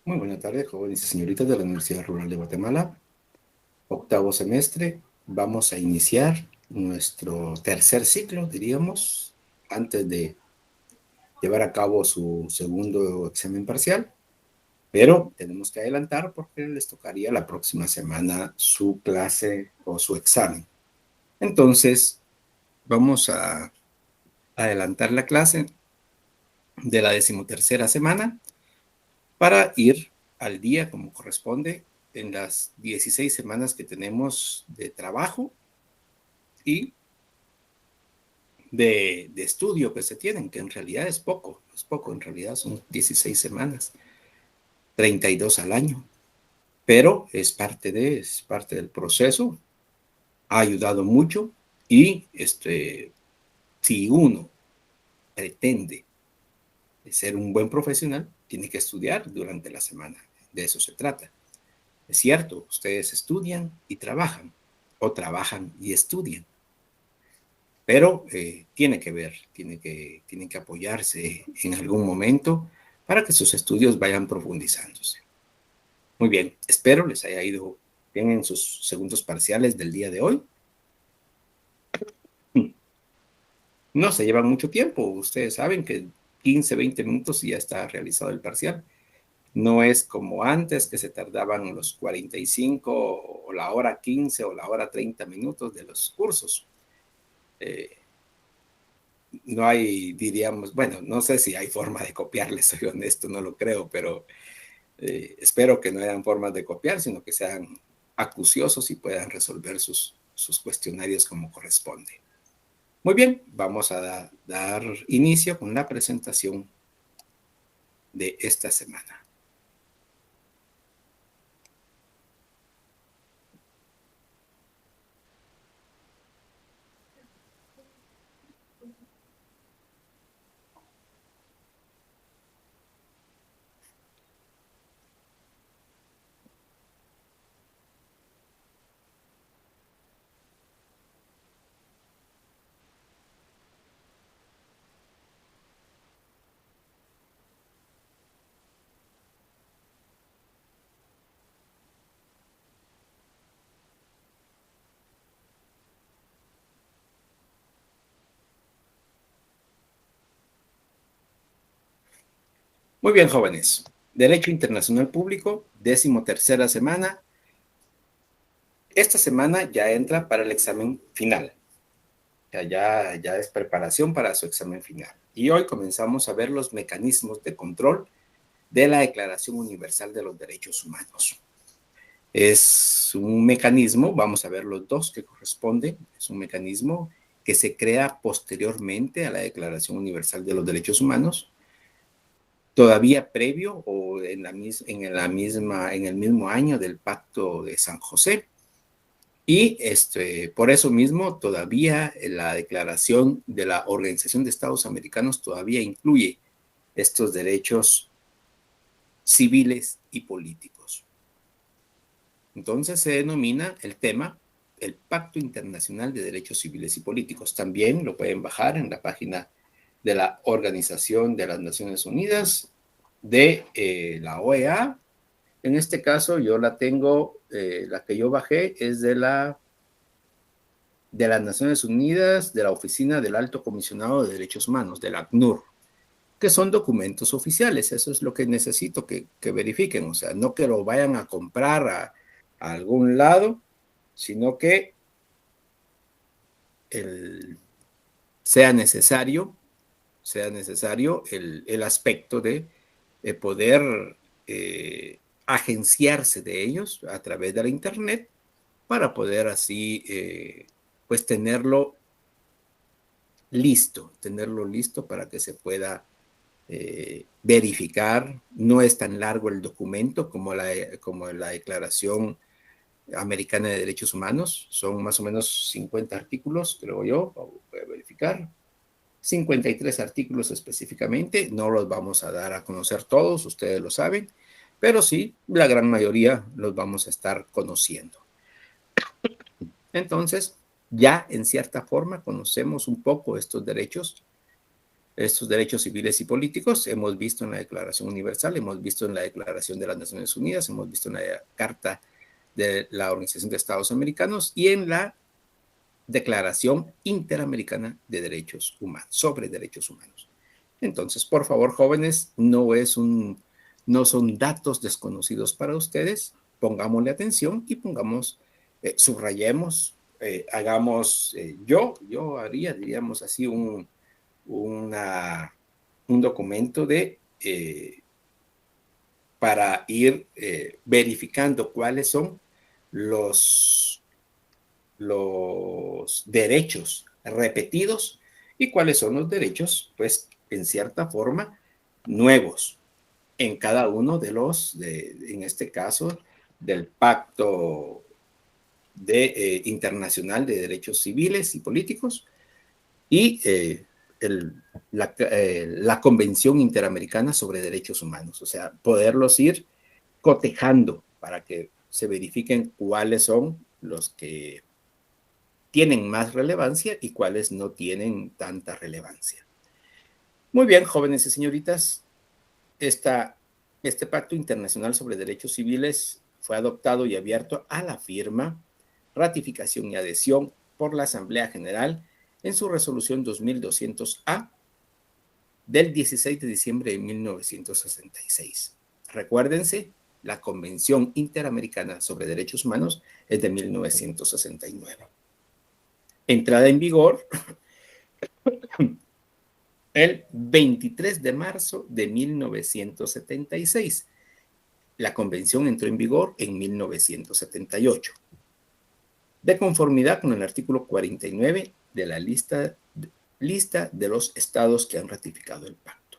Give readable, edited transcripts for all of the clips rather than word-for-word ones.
Muy buena tarde, jóvenes y señoritas de la Universidad Rural de Guatemala. Octavo semestre. Vamos a iniciar nuestro tercer ciclo, diríamos, antes de llevar a cabo su segundo examen parcial. Pero tenemos que adelantar porque les tocaría la próxima semana su clase o su examen. Entonces, vamos a adelantar la clase de la 13ª semana para ir al día como corresponde en las 16 semanas que tenemos de trabajo y de estudio que se tienen, que en realidad es poco, en realidad son 16 semanas, 32 al año, pero es parte del proceso, ha ayudado mucho y si uno pretende ser un buen profesional, tiene que estudiar durante la semana, de eso se trata. Es cierto, ustedes estudian y trabajan, o trabajan y estudian, pero tiene que ver, tienen que apoyarse en algún momento para que sus estudios vayan profundizándose. Muy bien, espero les haya ido bien en sus segundos parciales del día de hoy. No se lleva mucho tiempo, ustedes saben que 15, 20 minutos y ya está realizado el parcial. No es como antes que se tardaban los 45 o la hora 15 o la hora 30 minutos de los cursos. Eh, no hay, diríamos, bueno, no sé si hay forma de copiarles, soy honesto, no lo creo, pero espero que no hayan formas de copiar, sino que sean acuciosos y puedan resolver sus cuestionarios como corresponde. Muy bien, vamos a dar inicio con la presentación de esta semana. Muy bien, jóvenes. Derecho Internacional Público, 13ª semana. Esta semana ya entra para el examen final. Ya es preparación para su examen final. Y hoy comenzamos a ver los mecanismos de control de la Declaración Universal de los Derechos Humanos. Es un mecanismo, vamos a ver los dos que corresponden, es un mecanismo que se crea posteriormente a la Declaración Universal de los Derechos Humanos, todavía previo o en el mismo año del Pacto de San José. Y por eso mismo todavía la Declaración de la Organización de Estados Americanos todavía incluye estos derechos civiles y políticos. Entonces se denomina el tema el Pacto Internacional de Derechos Civiles y Políticos. También lo pueden bajar en la página de la Organización de las Naciones Unidas, de la OEA. En este caso yo la tengo, la que yo bajé es de las Naciones Unidas, de la Oficina del Alto Comisionado de Derechos Humanos, de la ACNUR, que son documentos oficiales. Eso es lo que necesito que verifiquen. O sea, no que lo vayan a comprar a algún lado, sino que el, sea necesario, el aspecto de poder agenciarse de ellos a través de la Internet para poder así, pues tenerlo listo para que se pueda verificar. No es tan largo el documento como la Declaración Americana de Derechos Humanos, son más o menos 50 artículos, creo yo, voy a verificar. 53 artículos específicamente, no los vamos a dar a conocer todos, ustedes lo saben, pero sí, la gran mayoría los vamos a estar conociendo. Entonces, ya en cierta forma conocemos un poco estos derechos estos derechos civiles y políticos. Hemos visto en la Declaración Universal, hemos visto en la Declaración de las Naciones Unidas, hemos visto en la Carta de la Organización de Estados Americanos y en la Declaración Interamericana de Derechos Humanos, sobre derechos humanos. Entonces, por favor, jóvenes, no son datos desconocidos para ustedes. Pongámosle atención y subrayemos, yo haría, diríamos así, un documento para ir verificando cuáles son los derechos repetidos y cuáles son los derechos, pues, en cierta forma, nuevos en cada uno en este caso, del Pacto Internacional de Derechos Civiles y Políticos y la Convención Interamericana sobre Derechos Humanos. O sea, poderlos ir cotejando para que se verifiquen cuáles son los que tienen más relevancia y cuáles no tienen tanta relevancia. Muy bien, jóvenes y señoritas, este Pacto Internacional sobre Derechos Civiles fue adoptado y abierto a la firma, ratificación y adhesión por la Asamblea General en su resolución 2200A del 16 de diciembre de 1966. Recuérdense, la Convención Interamericana sobre Derechos Humanos es de 1969. Entrada en vigor el 23 de marzo de 1976. La convención entró en vigor en 1978. De conformidad con el artículo 49 de la lista de los estados que han ratificado el pacto.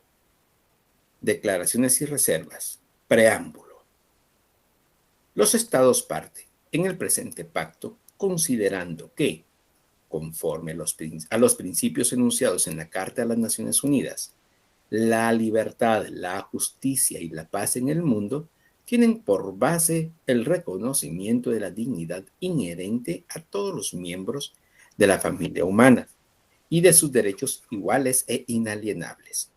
Declaraciones y reservas. Preámbulo. Los estados parte en el presente pacto considerando que, conforme a los principios enunciados en la Carta de las Naciones Unidas, la libertad, la justicia y la paz en el mundo tienen por base el reconocimiento de la dignidad inherente a todos los miembros de la familia humana y de sus derechos iguales e inalienables,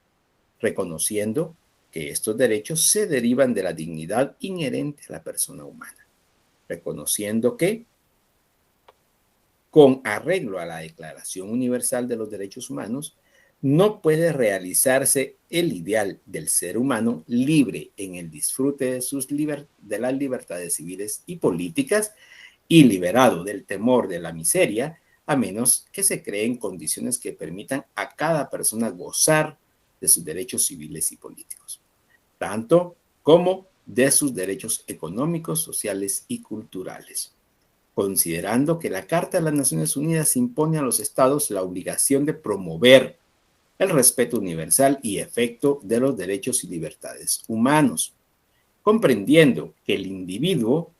reconociendo que estos derechos se derivan de la dignidad inherente a la persona humana, reconociendo que, con arreglo a la Declaración Universal de los Derechos Humanos, no puede realizarse el ideal del ser humano libre en el disfrute de las libertades civiles y políticas y liberado del temor de la miseria, a menos que se creen condiciones que permitan a cada persona gozar de sus derechos civiles y políticos, tanto como de sus derechos económicos, sociales y culturales, considerando que la Carta de las Naciones Unidas impone a los estados la obligación de promover el respeto universal y efecto de los derechos y libertades humanos, comprendiendo que el individuo,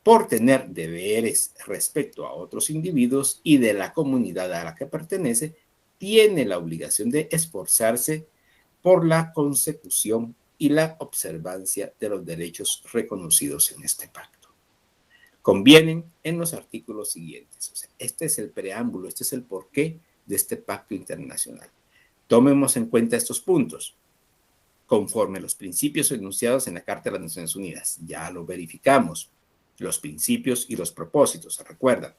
por tener deberes respecto a otros individuos y de la comunidad a la que pertenece, tiene la obligación de esforzarse por la consecución y la observancia de los derechos reconocidos en este pacto. Convienen en los artículos siguientes. O sea, este es el preámbulo, este es el porqué de este pacto internacional. Tomemos en cuenta estos puntos. Conforme a los principios enunciados en la Carta de las Naciones Unidas, ya lo verificamos, los principios y los propósitos, ¿se recuerdan?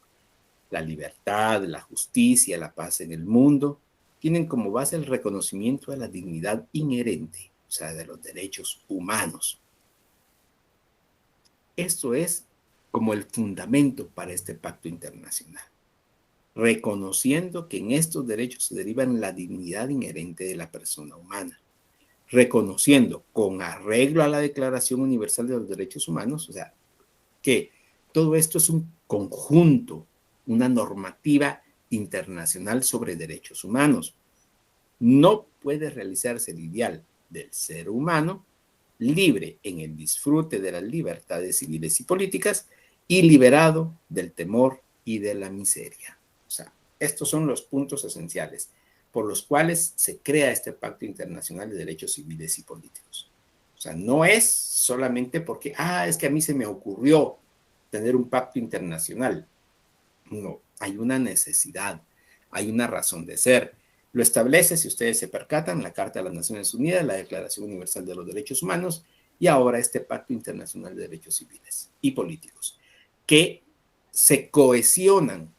La libertad, la justicia, la paz en el mundo, tienen como base el reconocimiento de la dignidad inherente, o sea, de los derechos humanos. Esto es como el fundamento para este pacto internacional, reconociendo que en estos derechos se derivan la dignidad inherente de la persona humana, reconociendo con arreglo a la Declaración Universal de los Derechos Humanos, o sea, que todo esto es un conjunto, una normativa internacional sobre derechos humanos. No puede realizarse el ideal del ser humano libre en el disfrute de las libertades civiles y políticas y liberado del temor y de la miseria. O sea, estos son los puntos esenciales por los cuales se crea este Pacto Internacional de Derechos Civiles y Políticos. O sea, no es solamente porque, es que a mí se me ocurrió tener un pacto internacional. No, hay una necesidad, hay una razón de ser. Lo establece, si ustedes se percatan, la Carta de las Naciones Unidas, la Declaración Universal de los Derechos Humanos y ahora este Pacto Internacional de Derechos Civiles y Políticos, que se cohesionan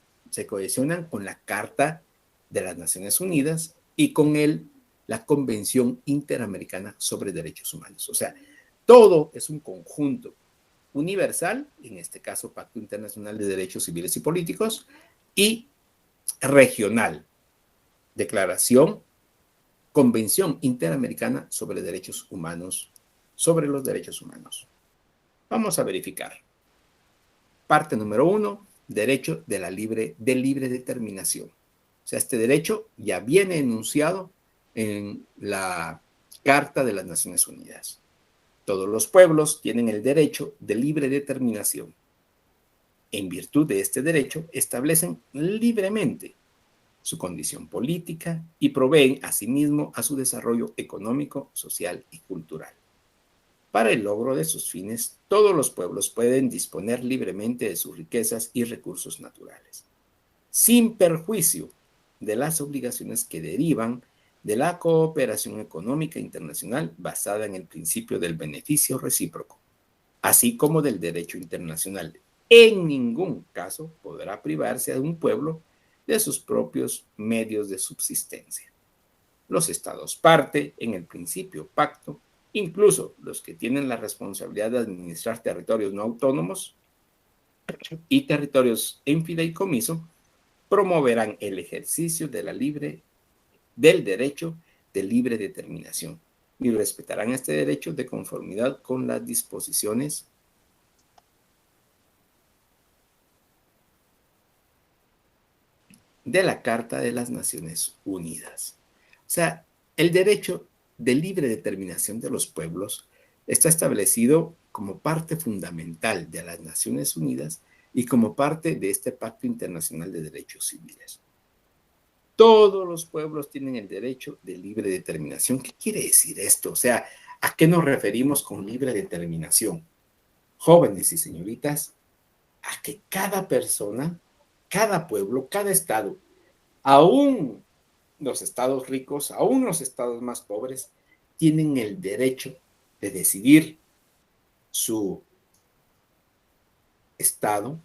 con la Carta de las Naciones Unidas y con la Convención Interamericana sobre Derechos Humanos. O sea, todo es un conjunto universal, en este caso Pacto Internacional de Derechos Civiles y Políticos, y regional, Declaración, Convención Interamericana sobre Derechos Humanos, sobre los derechos humanos. Vamos a verificar. Parte número 1, derecho de libre determinación. O sea, este derecho ya viene enunciado en la Carta de las Naciones Unidas. Todos los pueblos tienen el derecho de libre determinación. En virtud de este derecho, establecen libremente su condición política y proveen asimismo a su desarrollo económico, social y cultural. Para el logro de sus fines, todos los pueblos pueden disponer libremente de sus riquezas y recursos naturales, sin perjuicio de las obligaciones que derivan de la cooperación económica internacional basada en el principio del beneficio recíproco, así como del derecho internacional. En ningún caso podrá privarse a un pueblo de sus propios medios de subsistencia. Los estados parte en el principio pacto, incluso los que tienen la responsabilidad de administrar territorios no autónomos y territorios en fideicomiso, promoverán el ejercicio del derecho de libre determinación y respetarán este derecho de conformidad con las disposiciones de la Carta de las Naciones Unidas. O sea, el derecho de libre determinación de los pueblos está establecido como parte fundamental de las Naciones Unidas y como parte de este Pacto Internacional de Derechos Civiles. Todos los pueblos tienen el derecho de libre determinación. ¿Qué quiere decir esto? O sea, ¿a qué nos referimos con libre determinación? Jóvenes y señoritas, a que cada persona, cada pueblo, cada estado, aún los estados ricos, aún los estados más pobres, tienen el derecho de decidir su estado,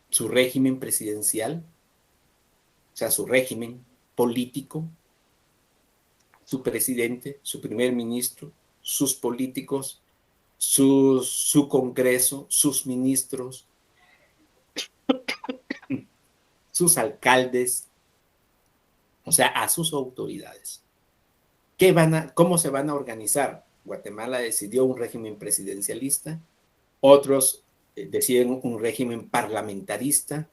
su régimen presidencial, o sea, su régimen político, su presidente, su primer ministro, sus políticos, su Congreso, sus ministros, sus alcaldes, o sea, a sus autoridades. ¿Cómo se van a organizar? Guatemala decidió un régimen presidencialista, otros deciden un régimen parlamentarista,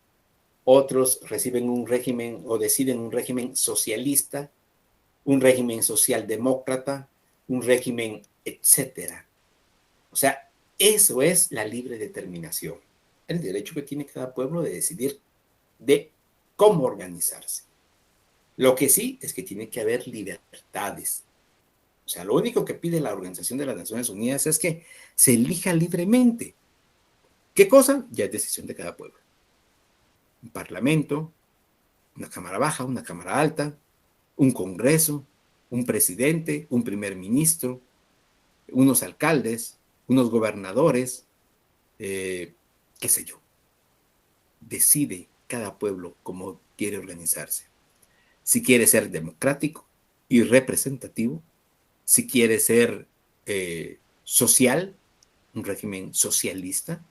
otros reciben un régimen o deciden un régimen socialista, un régimen socialdemócrata, un régimen, etcétera. O sea, eso es la libre determinación, el derecho que tiene cada pueblo de decidir de cómo organizarse. Lo que sí es que tiene que haber libertades. O sea, lo único que pide la Organización de las Naciones Unidas es que se elija libremente. ¿Qué cosa? Ya es decisión de cada pueblo. Un parlamento, una cámara baja, una cámara alta, un congreso, un presidente, un primer ministro, unos alcaldes, unos gobernadores, qué sé yo. Decide cada pueblo cómo quiere organizarse. Si quiere ser democrático y representativo, si quiere ser social, un régimen socialista,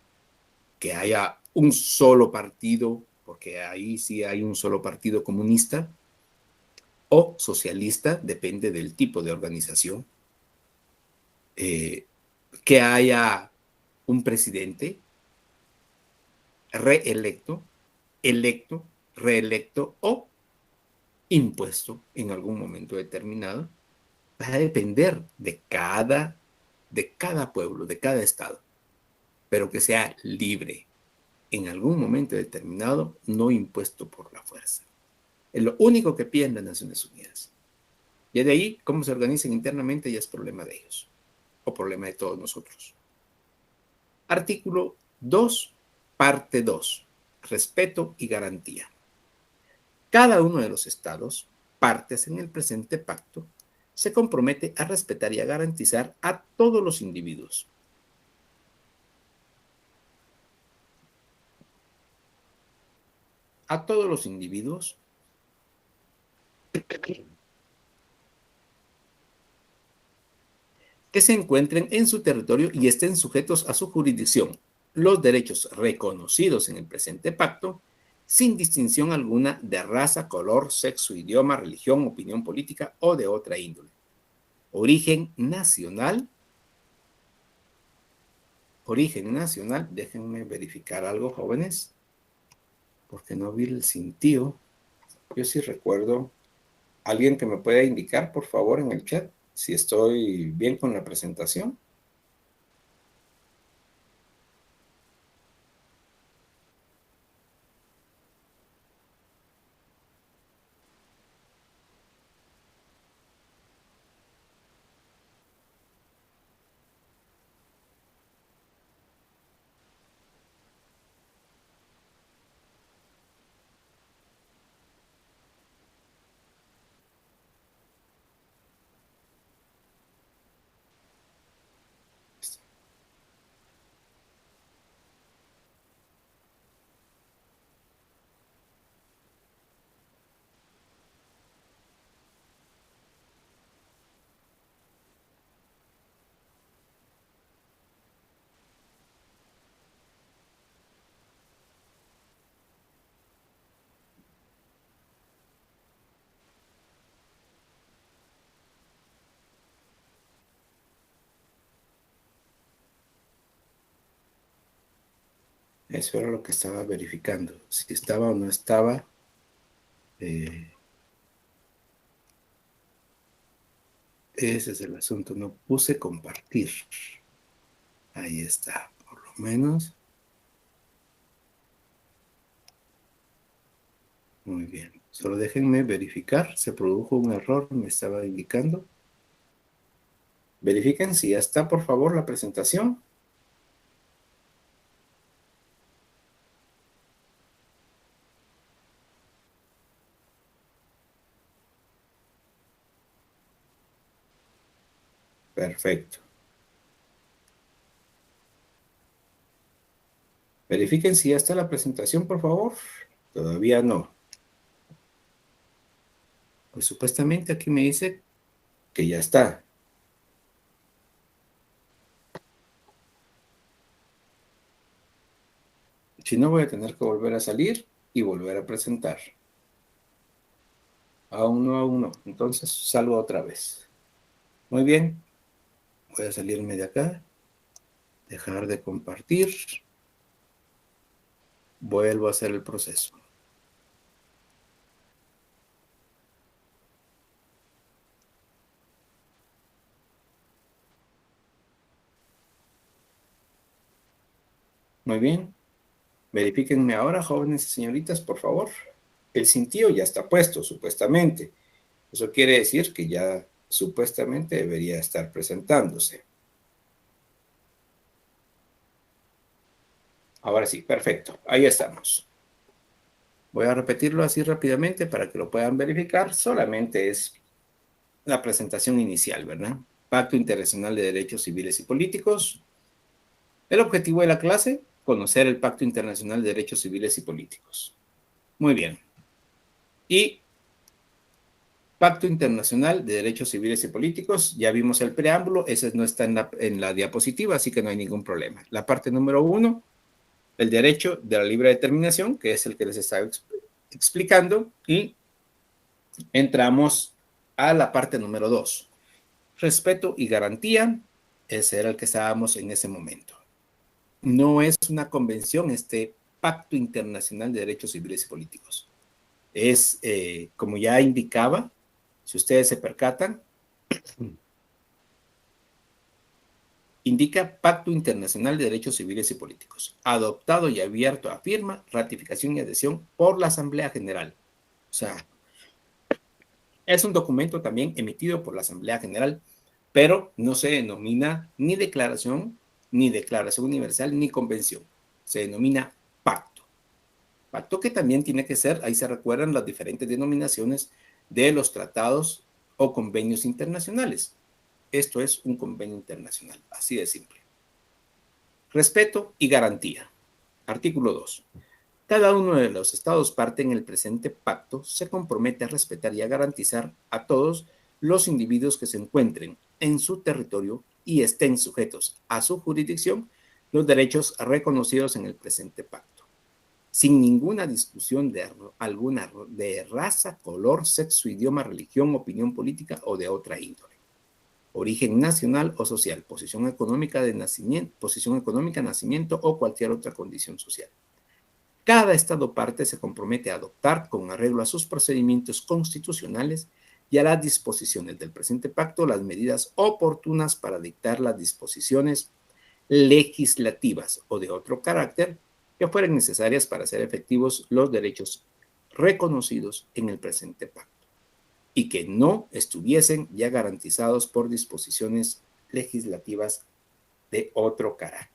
que haya un solo partido, porque ahí sí hay un solo partido comunista, o socialista, depende del tipo de organización, que haya un presidente reelecto, electo, reelecto o impuesto en algún momento determinado, va a depender de cada pueblo, de cada estado, pero que sea libre en algún momento determinado, no impuesto por la fuerza. Es lo único que piden las Naciones Unidas. Y de ahí, cómo se organizan internamente ya es problema de ellos, o problema de todos nosotros. Artículo 2, parte 2. Respeto y garantía. Cada uno de los estados partes en el presente pacto, se compromete a respetar y a garantizar a todos los individuos. A todos los individuos que se encuentren en su territorio y estén sujetos a su jurisdicción, los derechos reconocidos en el presente pacto, sin distinción alguna de raza, color, sexo, idioma, religión, opinión política o de otra índole. Origen nacional. Origen nacional. Déjenme verificar algo, jóvenes, porque no vi el cintillo. Yo sí recuerdo. ¿Alguien que me pueda indicar, por favor, en el chat, si estoy bien con la presentación? Eso era lo que estaba verificando. Si estaba o no estaba. Ese es el asunto. No puse compartir. Ahí está. Por lo menos. Muy bien. Solo déjenme verificar. Se produjo un error. Me estaba indicando. Verifiquen si ya está, por favor, la presentación. Perfecto. Verifiquen si ya está la presentación, por favor. Todavía no. Pues supuestamente aquí me dice que ya está. Si no, voy a tener que volver a salir y volver a presentar. Aún no. Entonces salgo otra vez. Muy bien. Voy a salirme de acá. Dejar de compartir. Vuelvo a hacer el proceso. Muy bien. Verifíquenme ahora, jóvenes y señoritas, por favor. El cintillo ya está puesto, supuestamente. Eso quiere decir que ya supuestamente debería estar presentándose. Ahora sí, perfecto. Ahí estamos. Voy a repetirlo así rápidamente para que lo puedan verificar. Solamente es la presentación inicial, ¿verdad? Pacto Internacional de Derechos Civiles y Políticos. El objetivo de la clase, conocer el Pacto Internacional de Derechos Civiles y Políticos. Muy bien. Y Pacto Internacional de Derechos Civiles y Políticos, ya vimos el preámbulo, ese no está en la diapositiva, así que no hay ningún problema. La parte número 1, el derecho de la libre determinación, que es el que les estaba explicando, y entramos a la parte número 2, respeto y garantía, ese era el que estábamos en ese momento. No es una convención, este Pacto Internacional de Derechos Civiles y Políticos. Es, como ya indicaba, si ustedes se percatan, indica Pacto Internacional de Derechos Civiles y Políticos, adoptado y abierto a firma, ratificación y adhesión por la Asamblea General. O sea, es un documento también emitido por la Asamblea General, pero no se denomina ni declaración universal, ni convención. Se denomina pacto. Pacto que también tiene que ser, ahí se recuerdan las diferentes denominaciones de los tratados o convenios internacionales. Esto es un convenio internacional, así de simple. Respeto y garantía. Artículo 2. Cada uno de los estados parte en el presente pacto se compromete a respetar y a garantizar a todos los individuos que se encuentren en su territorio y estén sujetos a su jurisdicción los derechos reconocidos en el presente pacto, sin ninguna discusión alguna de raza, color, sexo, idioma, religión, opinión política o de otra índole, origen nacional o social, posición económica, nacimiento o cualquier otra condición social. Cada Estado parte se compromete a adoptar, con arreglo a sus procedimientos constitucionales y a las disposiciones del presente pacto, las medidas oportunas para dictar las disposiciones legislativas o de otro carácter que fueran necesarias para hacer efectivos los derechos reconocidos en el presente pacto y que no estuviesen ya garantizados por disposiciones legislativas de otro carácter.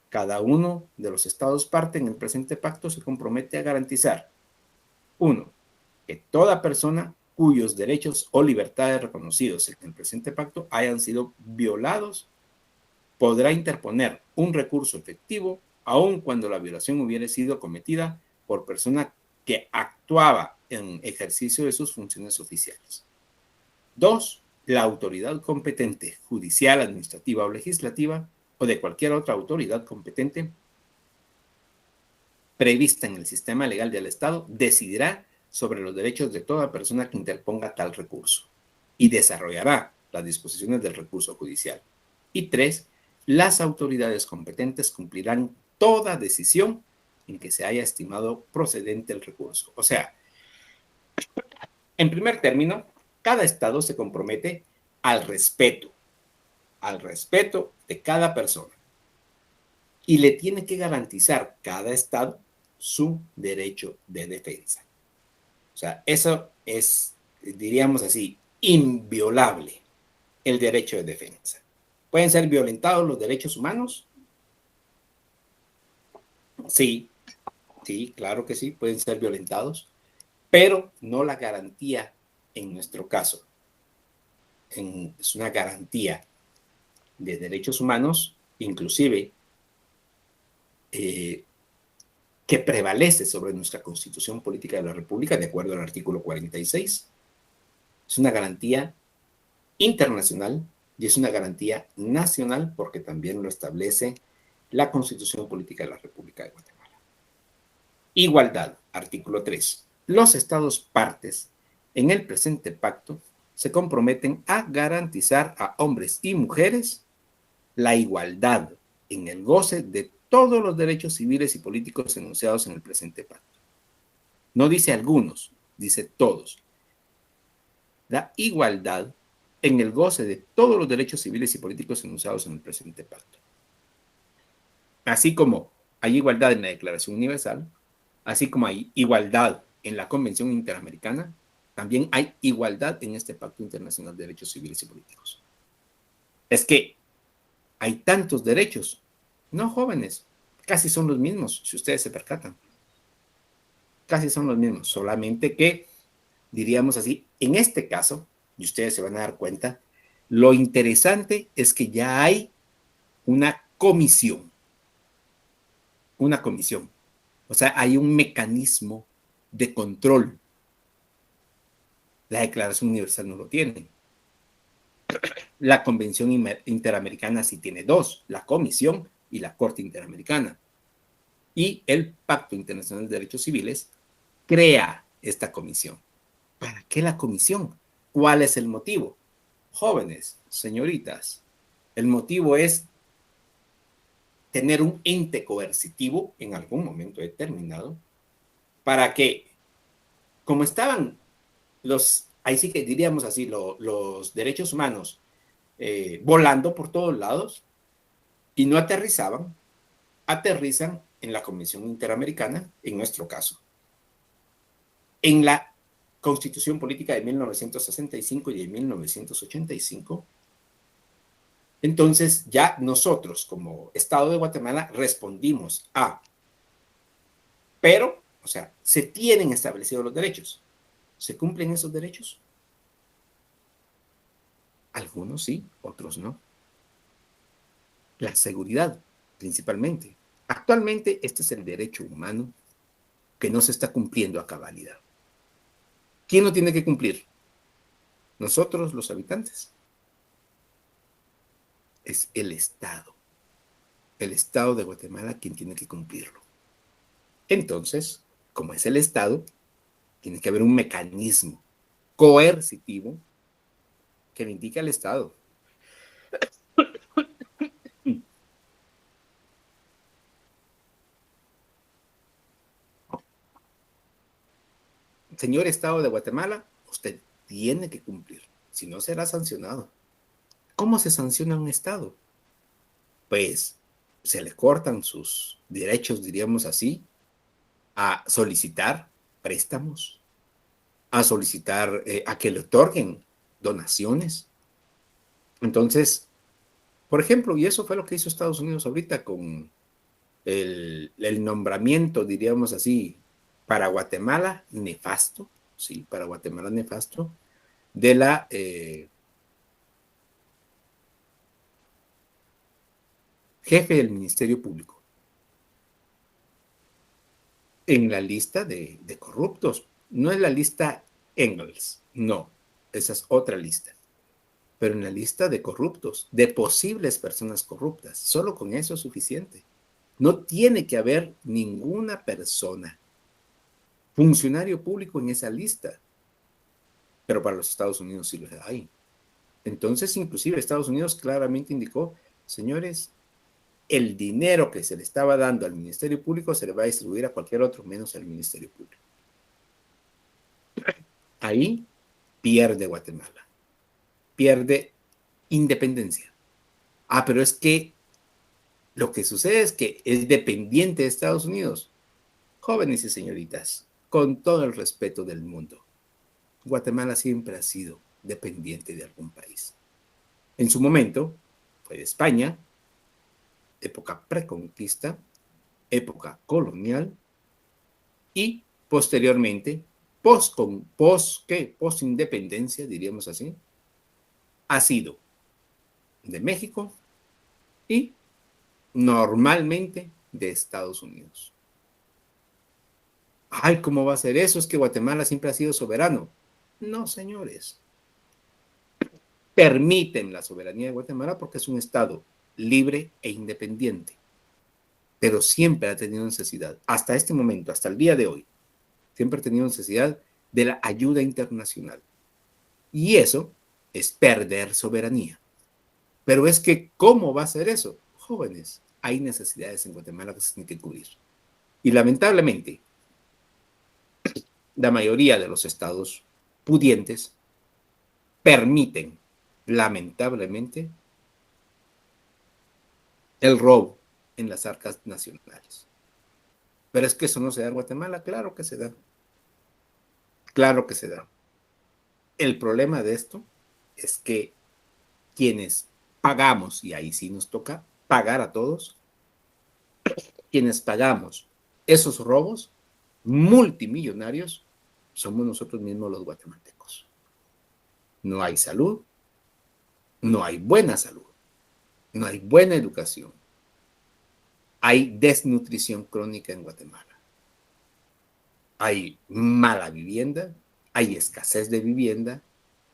Cada uno de los estados parte en el presente pacto se compromete a garantizar: 1. Que toda persona cuyos derechos o libertades reconocidos en el presente pacto hayan sido violados podrá interponer un recurso efectivo aun cuando la violación hubiera sido cometida por persona que actuaba en ejercicio de sus funciones oficiales. 2. La autoridad competente, judicial, administrativa o legislativa, o de cualquier otra autoridad competente prevista en el sistema legal del Estado, decidirá sobre los derechos de toda persona que interponga tal recurso y desarrollará las disposiciones del recurso judicial. Y 3. Las autoridades competentes cumplirán toda decisión en que se haya estimado procedente el recurso. O sea, en primer término, cada Estado se compromete al respeto de cada persona y le tiene que garantizar cada Estado su derecho de defensa. O sea, eso es, diríamos así, inviolable, el derecho de defensa. ¿Pueden ser violentados los derechos humanos? Sí, sí, claro que sí, pueden ser violentados, pero no la garantía en nuestro caso. Es una garantía de derechos humanos, inclusive que prevalece sobre nuestra Constitución Política de la República, de acuerdo al artículo 46. Es una garantía internacional y es una garantía nacional porque también lo establece la Constitución Política de la República de Guatemala. Igualdad, artículo 3. Los estados partes en el presente pacto se comprometen a garantizar a hombres y mujeres la igualdad en el goce de todos los derechos civiles y políticos enunciados en el presente pacto. No dice algunos, dice todos. La igualdad en el goce de todos los derechos civiles y políticos enunciados en el presente pacto. Así como hay igualdad en la Declaración Universal, así como hay igualdad en la Convención Interamericana, también hay igualdad en este Pacto Internacional de Derechos Civiles y Políticos. Es que hay tantos derechos, no jóvenes, casi son los mismos, si ustedes se percatan. Casi son los mismos, solamente que, diríamos así, en este caso, y ustedes se van a dar cuenta, lo interesante es que ya hay una comisión. Una comisión. O sea, hay un mecanismo de control. La Declaración Universal no lo tiene. La Convención Interamericana sí tiene dos, la Comisión y la Corte Interamericana. Y el Pacto Internacional de Derechos Civiles crea esta comisión. ¿Para qué la comisión? ¿Cuál es el motivo? Jóvenes, señoritas, el motivo es tener un ente coercitivo en algún momento determinado para que, como estaban ahí sí que diríamos así, los derechos humanos volando por todos lados y no aterrizan en la Convención Interamericana, en nuestro caso, en la Constitución Política de 1965 y de 1985. Entonces ya nosotros como Estado de Guatemala respondimos pero, o sea, se tienen establecidos los derechos, ¿Se cumplen esos derechos? Algunos sí, otros no. La seguridad, principalmente. Actualmente, este es el derecho humano que no se está cumpliendo a cabalidad. ¿Quién lo tiene que cumplir? Nosotros, los habitantes. Es el Estado de Guatemala quien tiene que cumplirlo. Entonces, como es el Estado, tiene que haber un mecanismo coercitivo que le indique al Estado. Señor Estado de Guatemala, usted tiene que cumplir, si no será sancionado. ¿Cómo se sanciona un Estado? Pues se le cortan sus derechos, diríamos así, a solicitar préstamos, a solicitar a que le otorguen donaciones. Entonces, por ejemplo, y eso fue lo que hizo Estados Unidos ahorita con el nombramiento, diríamos así, para Guatemala nefasto, sí, para Guatemala nefasto, de la jefe del Ministerio Público en la lista de corruptos. No es la lista Engels, no, esa es otra lista, pero en la lista de corruptos, de posibles personas corruptas. Solo con eso es suficiente. No tiene que haber ninguna persona, funcionario público en esa lista, pero para los Estados Unidos sí lo hay. Entonces, inclusive Estados Unidos claramente indicó, señores, el dinero que se le estaba dando al Ministerio Público se le va a distribuir a cualquier otro menos al Ministerio Público. Ahí pierde Guatemala, pierde independencia. Ah, pero es que lo que sucede es que es dependiente de Estados Unidos. Jóvenes y señoritas, con todo el respeto del mundo, Guatemala siempre ha sido dependiente de algún país. En su momento fue de España, época preconquista, época colonial y posteriormente, post-independencia, diríamos así, ha sido de México y normalmente de Estados Unidos. Ay, ¿cómo va a ser eso? Es que Guatemala siempre ha sido soberano. No, señores. Permiten la soberanía de Guatemala porque es un Estado libre e independiente, pero siempre ha tenido necesidad, hasta este momento, hasta el día de hoy, siempre ha tenido necesidad de la ayuda internacional. Y eso es perder soberanía. Pero es que, ¿cómo va a ser eso? Jóvenes, hay necesidades en Guatemala que se tienen que cubrir. Y lamentablemente, la mayoría de los estados pudientes permiten, lamentablemente, el robo en las arcas nacionales. Pero es que eso no se da en Guatemala, claro que se da. Claro que se da. El problema de esto es que quienes pagamos, y ahí sí nos toca pagar a todos, quienes pagamos esos robos multimillonarios, somos nosotros mismos los guatemaltecos. No hay salud, no hay buena salud, no hay buena educación, hay desnutrición crónica en Guatemala, hay mala vivienda, hay escasez de vivienda,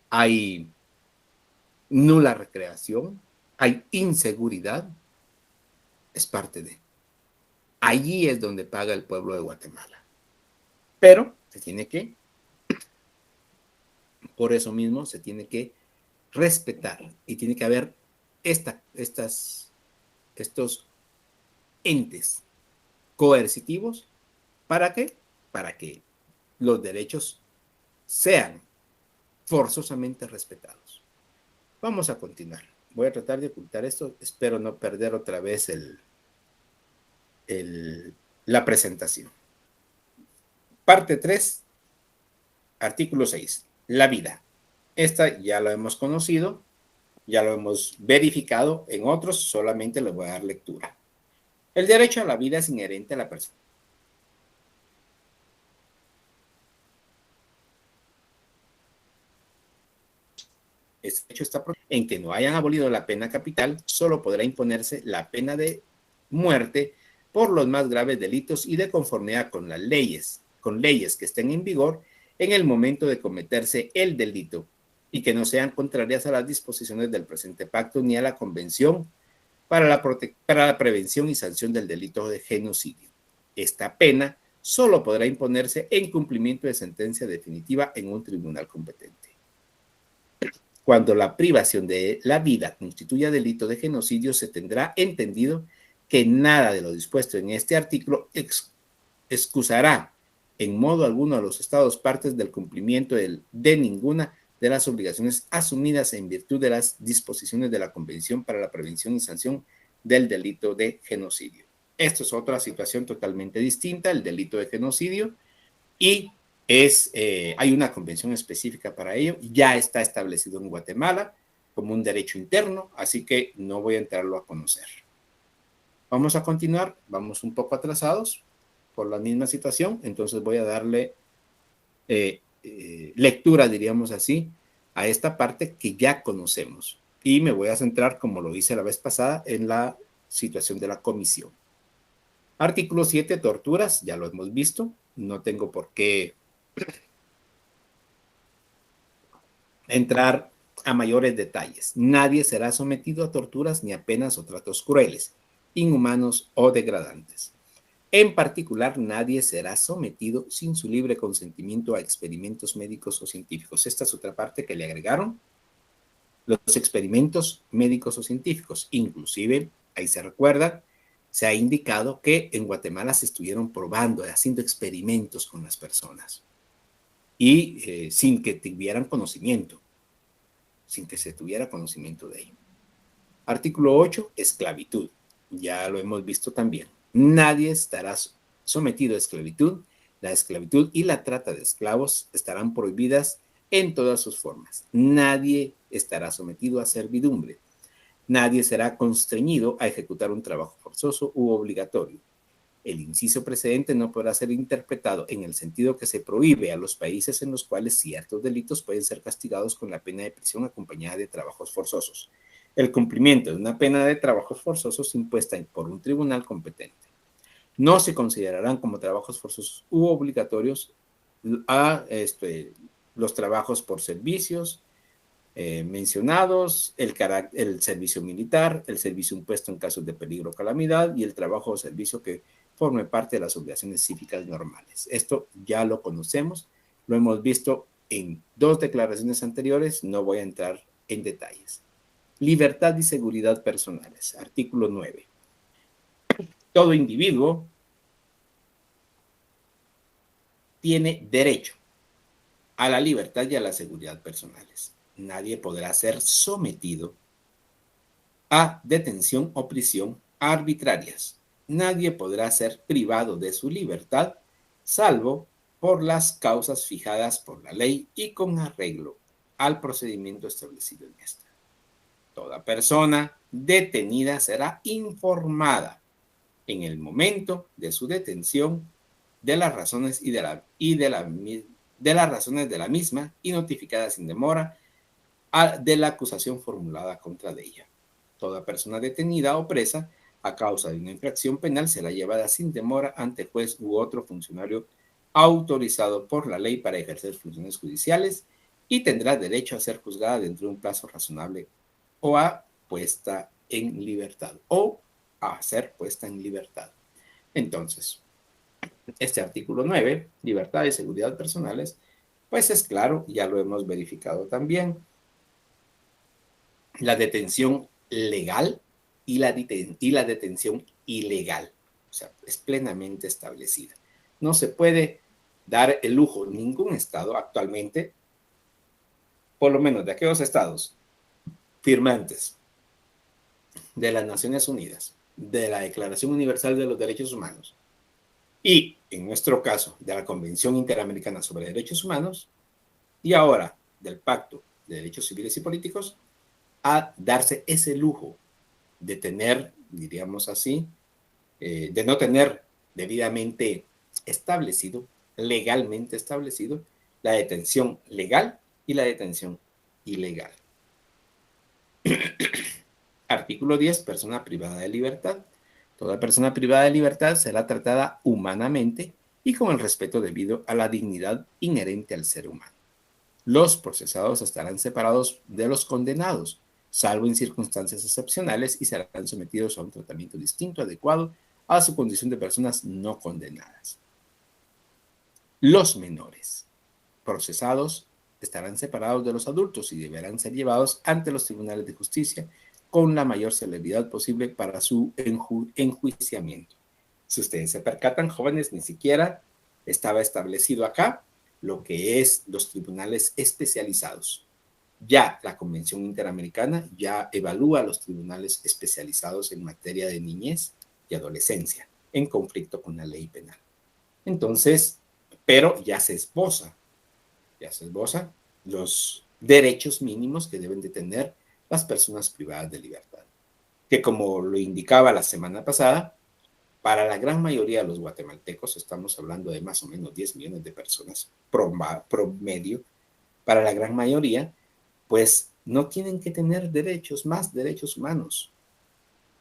hay nula recreación, hay inseguridad, es parte de. Allí es donde paga el pueblo de Guatemala. Pero se tiene que, por eso mismo, se tiene que respetar y tiene que haber estos entes coercitivos. ¿Para qué? Para que los derechos sean forzosamente respetados. Vamos a continuar. Voy a tratar de ocultar esto. Espero no perder otra vez la presentación. Parte 3, artículo 6. La vida. Esta ya lo hemos conocido, ya lo hemos verificado en otros, solamente le voy a dar lectura. El derecho a la vida es inherente a la persona. Este hecho está en que no hayan abolido la pena capital, solo podrá imponerse la pena de muerte por los más graves delitos y de conformidad con las leyes, que estén en vigor en el momento de cometerse el delito y que no sean contrarias a las disposiciones del presente pacto ni a la Convención para la prevención y sanción del delito de genocidio. Esta pena solo podrá imponerse en cumplimiento de sentencia definitiva en un tribunal competente. Cuando la privación de la vida constituya delito de genocidio, se tendrá entendido que nada de lo dispuesto en este artículo excusará en modo alguno a los Estados partes del cumplimiento de ninguna de las obligaciones asumidas en virtud de las disposiciones de la Convención para la Prevención y Sanción del Delito de Genocidio. Esto es otra situación totalmente distinta, el delito de genocidio, y hay una convención específica para ello, ya está establecido en Guatemala como un derecho interno, así que no voy a entrarlo a conocer. Vamos a continuar, vamos un poco atrasados por la misma situación, entonces voy a darle lectura, diríamos así, a esta parte que ya conocemos. Y me voy a centrar, como lo hice la vez pasada, en la situación de la comisión. Artículo 7, torturas, ya lo hemos visto, no tengo por qué entrar a mayores detalles. Nadie será sometido a torturas ni a penas o tratos crueles, inhumanos o degradantes. En particular, nadie será sometido sin su libre consentimiento a experimentos médicos o científicos. Esta es otra parte que le agregaron, los experimentos médicos o científicos. Inclusive, ahí se recuerda, se ha indicado que en Guatemala se estuvieron probando, haciendo experimentos con las personas y sin que tuvieran conocimiento, sin que se tuviera conocimiento de ello. Artículo 8, esclavitud. Ya lo hemos visto también. Nadie estará sometido a esclavitud. La esclavitud y la trata de esclavos estarán prohibidas en todas sus formas. Nadie estará sometido a servidumbre. Nadie será constreñido a ejecutar un trabajo forzoso u obligatorio. El inciso precedente no podrá ser interpretado en el sentido que se prohíbe a los países en los cuales ciertos delitos pueden ser castigados con la pena de prisión acompañada de trabajos forzosos. El cumplimiento de una pena de trabajos forzosos impuesta por un tribunal competente. No se considerarán como trabajos forzosos u obligatorios los trabajos por servicios mencionados, el servicio militar, el servicio impuesto en casos de peligro o calamidad y el trabajo o servicio que forme parte de las obligaciones cívicas normales. Esto ya lo conocemos, lo hemos visto en 2 declaraciones anteriores, no voy a entrar en detalles. Libertad y seguridad personales, artículo 9. Todo individuo tiene derecho a la libertad y a la seguridad personales. Nadie podrá ser sometido a detención o prisión arbitrarias. Nadie podrá ser privado de su libertad, salvo por las causas fijadas por la ley y con arreglo al procedimiento establecido en esta. Toda persona detenida será informada en el momento de su detención de las razones de las razones de la misma y notificada sin demora de la acusación formulada contra de ella. Toda persona detenida o presa a causa de una infracción penal será llevada sin demora ante juez u otro funcionario autorizado por la ley para ejercer funciones judiciales y tendrá derecho a ser juzgada dentro de un plazo razonable o a puesta en libertad o a ser puesta en libertad. Entonces, este artículo 9, libertad y seguridad personales, pues es claro, ya lo hemos verificado también. La detención legal y la detención ilegal, o sea, es plenamente establecida. No se puede dar el lujo, ningún estado actualmente, por lo menos de aquellos estados firmantes de las Naciones Unidas, de la Declaración Universal de los Derechos Humanos y, en nuestro caso, de la Convención Interamericana sobre Derechos Humanos y ahora del Pacto de Derechos Civiles y Políticos, a darse ese lujo de tener, diríamos así, de no tener debidamente establecido, legalmente establecido, la detención legal y la detención ilegal. Artículo 10. Persona privada de libertad. Toda persona privada de libertad será tratada humanamente y con el respeto debido a la dignidad inherente al ser humano. Los procesados estarán separados de los condenados, salvo en circunstancias excepcionales, y serán sometidos a un tratamiento distinto, adecuado a su condición de personas no condenadas. Los menores procesados estarán separados de los adultos y deberán ser llevados ante los tribunales de justicia con la mayor celeridad posible para su enjuiciamiento. Si ustedes se percatan, jóvenes, ni siquiera estaba establecido acá lo que es los tribunales especializados. Ya la Convención Interamericana ya evalúa los tribunales especializados en materia de niñez y adolescencia en conflicto con la ley penal. Entonces, pero ya se esboza los derechos mínimos que deben de tener las personas privadas de libertad, que como lo indicaba la semana pasada, para la gran mayoría de los guatemaltecos, estamos hablando de más o menos 10 millones de personas promedio, para la gran mayoría, pues no tienen que tener derechos, más derechos humanos.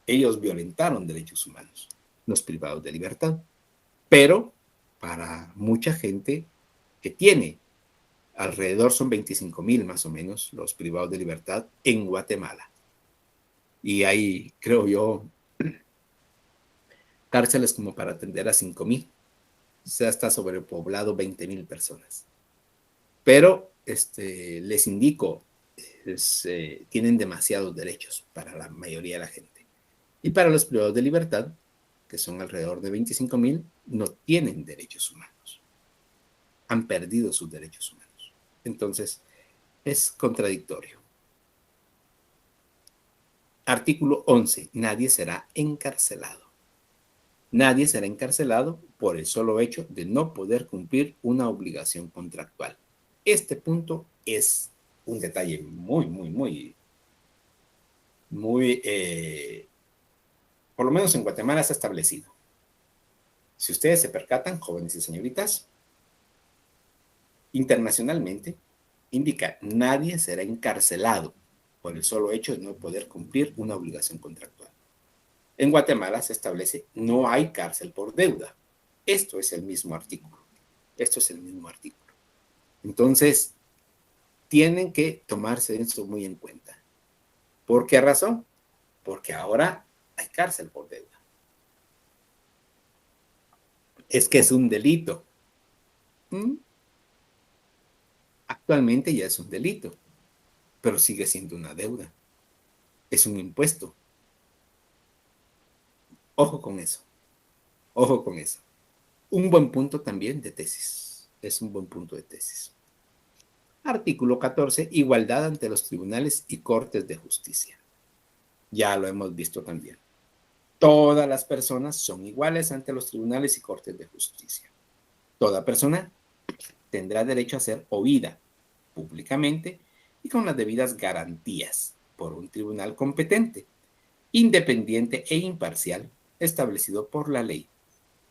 Ellos violentaron derechos humanos, los privados de libertad. Pero para mucha gente que tiene, alrededor son 25,000 más o menos los privados de libertad en Guatemala. Y hay, creo yo, cárceles como para atender a 5,000. O sea, está sobrepoblado 20,000 personas. Pero les indico, tienen demasiados derechos para la mayoría de la gente. Y para los privados de libertad, que son alrededor de 25,000, no tienen derechos humanos. Han perdido sus derechos humanos. Entonces, es contradictorio. Artículo 11. Nadie será encarcelado. Nadie será encarcelado por el solo hecho de no poder cumplir una obligación contractual. Este punto es un detalle muy, por lo menos en Guatemala está establecido. Si ustedes se percatan, jóvenes y señoritas, internacionalmente indica nadie será encarcelado por el solo hecho de no poder cumplir una obligación contractual. En Guatemala se establece no hay cárcel por deuda. Esto es el mismo artículo. Esto es el mismo artículo. Entonces, tienen que tomarse esto muy en cuenta. ¿Por qué razón? Porque ahora hay cárcel por deuda. Es que es un delito. Actualmente ya es un delito, pero sigue siendo una deuda. Es un impuesto. Ojo con eso. Ojo con eso. Un buen punto también de tesis. Es un buen punto de tesis. Artículo 14. Igualdad ante los tribunales y cortes de justicia. Ya lo hemos visto también. Todas las personas son iguales ante los tribunales y cortes de justicia. Toda persona tendrá derecho a ser oída públicamente y con las debidas garantías por un tribunal competente, independiente e imparcial, establecido por la ley,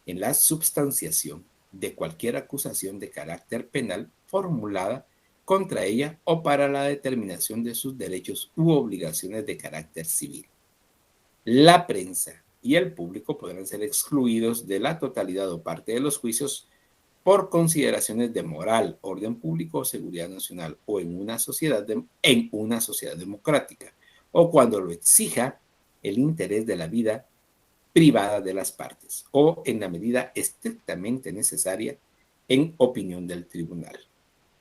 en la substanciación de cualquier acusación de carácter penal formulada contra ella o para la determinación de sus derechos u obligaciones de carácter civil. La prensa y el público podrán ser excluidos de la totalidad o parte de los juicios por consideraciones de moral, orden público o seguridad nacional, o en una sociedad democrática, o cuando lo exija el interés de la vida privada de las partes, o en la medida estrictamente necesaria en opinión del tribunal,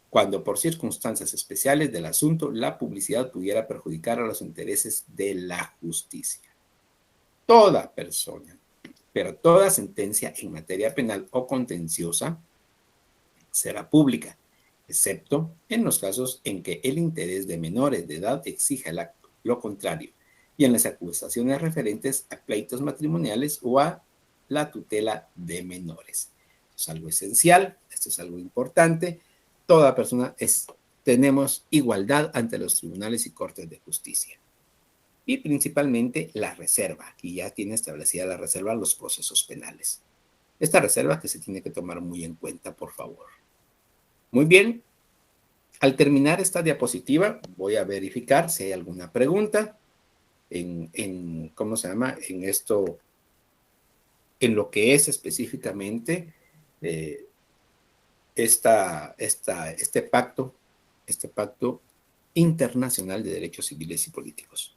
cuando por circunstancias especiales del asunto la publicidad pudiera perjudicar a los intereses de la justicia. Toda persona, pero toda sentencia en materia penal o contenciosa será pública, excepto en los casos en que el interés de menores de edad exija lo contrario y en las acusaciones referentes a pleitos matrimoniales o a la tutela de menores. Esto es algo esencial, esto es algo importante. Toda persona tenemos igualdad ante los tribunales y cortes de justicia. Y principalmente la reserva. Aquí ya tiene establecida la reserva los procesos penales. Esta reserva que se tiene que tomar muy en cuenta, por favor. Muy bien, Al terminar esta diapositiva, voy a verificar si hay alguna pregunta ¿cómo se llama? En esto, en lo que es específicamente eh, este pacto internacional de derechos civiles y políticos.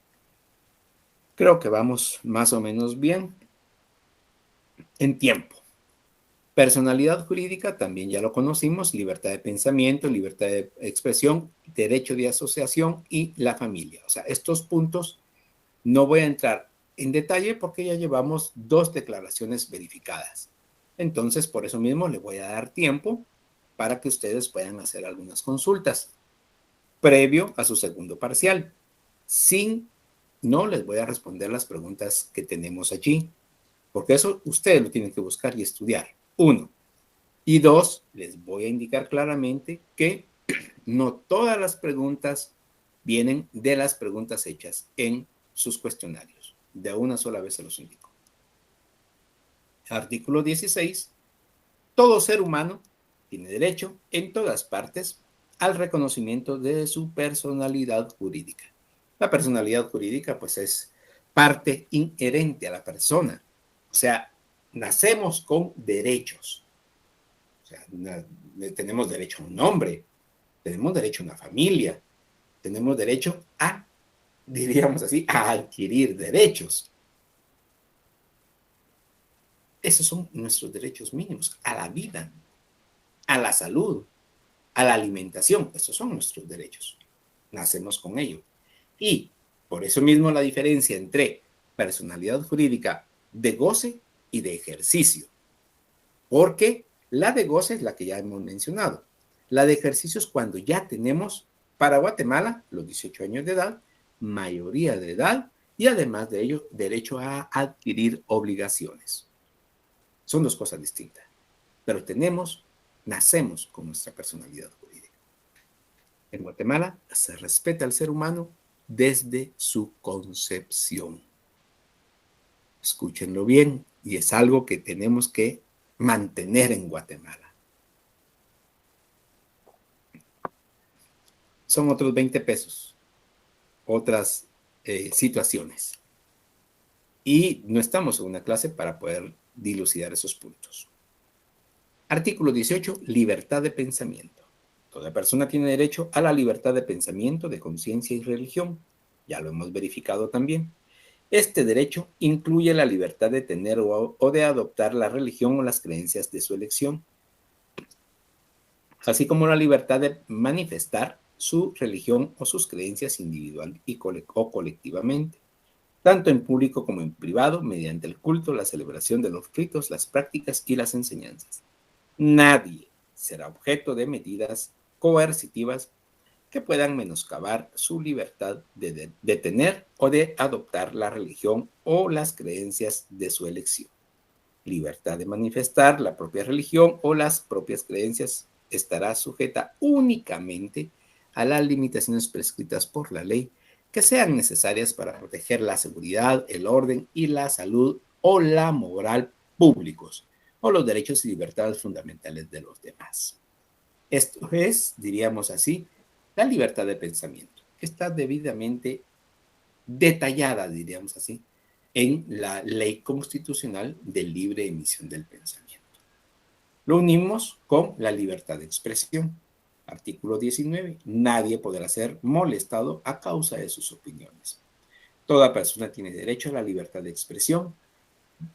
Creo que vamos más o menos bien en tiempo. Personalidad jurídica, también ya lo conocimos, libertad de pensamiento, libertad de expresión, derecho de asociación y la familia. O sea, estos puntos no voy a entrar en detalle porque ya llevamos 2 declaraciones verificadas. Entonces, por eso mismo le voy a dar tiempo para que ustedes puedan hacer algunas consultas previo a su segundo parcial. No les voy a responder las preguntas que tenemos allí, porque eso ustedes lo tienen que buscar y estudiar. 1. Y 2, les voy a indicar claramente que no todas las preguntas vienen de las preguntas hechas en sus cuestionarios. De una sola vez se los indico. Artículo 16. Todo ser humano tiene derecho en todas partes al reconocimiento de su personalidad jurídica. La personalidad jurídica, pues, es parte inherente a la persona. O sea, nacemos con derechos. O sea, tenemos derecho a un nombre, tenemos derecho a una familia, tenemos derecho a, diríamos así, a adquirir derechos. Esos son nuestros derechos mínimos, a la vida, a la salud, a la alimentación. Esos son nuestros derechos. Nacemos con ello. Y por eso mismo la diferencia entre personalidad jurídica de goce y de ejercicio. Porque la de goce es la que ya hemos mencionado. La de ejercicio es cuando ya tenemos para Guatemala los 18 años de edad, mayoría de edad y además de ello derecho a adquirir obligaciones. Son 2 cosas distintas, pero nacemos con nuestra personalidad jurídica. En Guatemala se respeta al ser humano desde su concepción. Escúchenlo bien, y es algo que tenemos que mantener en Guatemala. Son otros 20 pesos, otras situaciones. Y no estamos en una clase para poder dilucidar esos puntos. Artículo 18, libertad de pensamiento. Toda persona tiene derecho a la libertad de pensamiento, de conciencia y religión. Ya lo hemos verificado también. Este derecho incluye la libertad de tener o de adoptar la religión o las creencias de su elección, así como la libertad de manifestar su religión o sus creencias individual o colectivamente, tanto en público como en privado, mediante el culto, la celebración de los ritos, las prácticas y las enseñanzas. Nadie será objeto de medidas coercitivas que puedan menoscabar su libertad de tener o de adoptar la religión o las creencias de su elección. Libertad de manifestar la propia religión o las propias creencias estará sujeta únicamente a las limitaciones prescritas por la ley que sean necesarias para proteger la seguridad, el orden y la salud o la moral públicos o los derechos y libertades fundamentales de los demás. Esto es, diríamos así, la libertad de pensamiento, que está debidamente detallada, diríamos así, en la Ley Constitucional de Libre Emisión del Pensamiento. Lo unimos con la libertad de expresión. Artículo 19. Nadie podrá ser molestado a causa de sus opiniones. Toda persona tiene derecho a la libertad de expresión.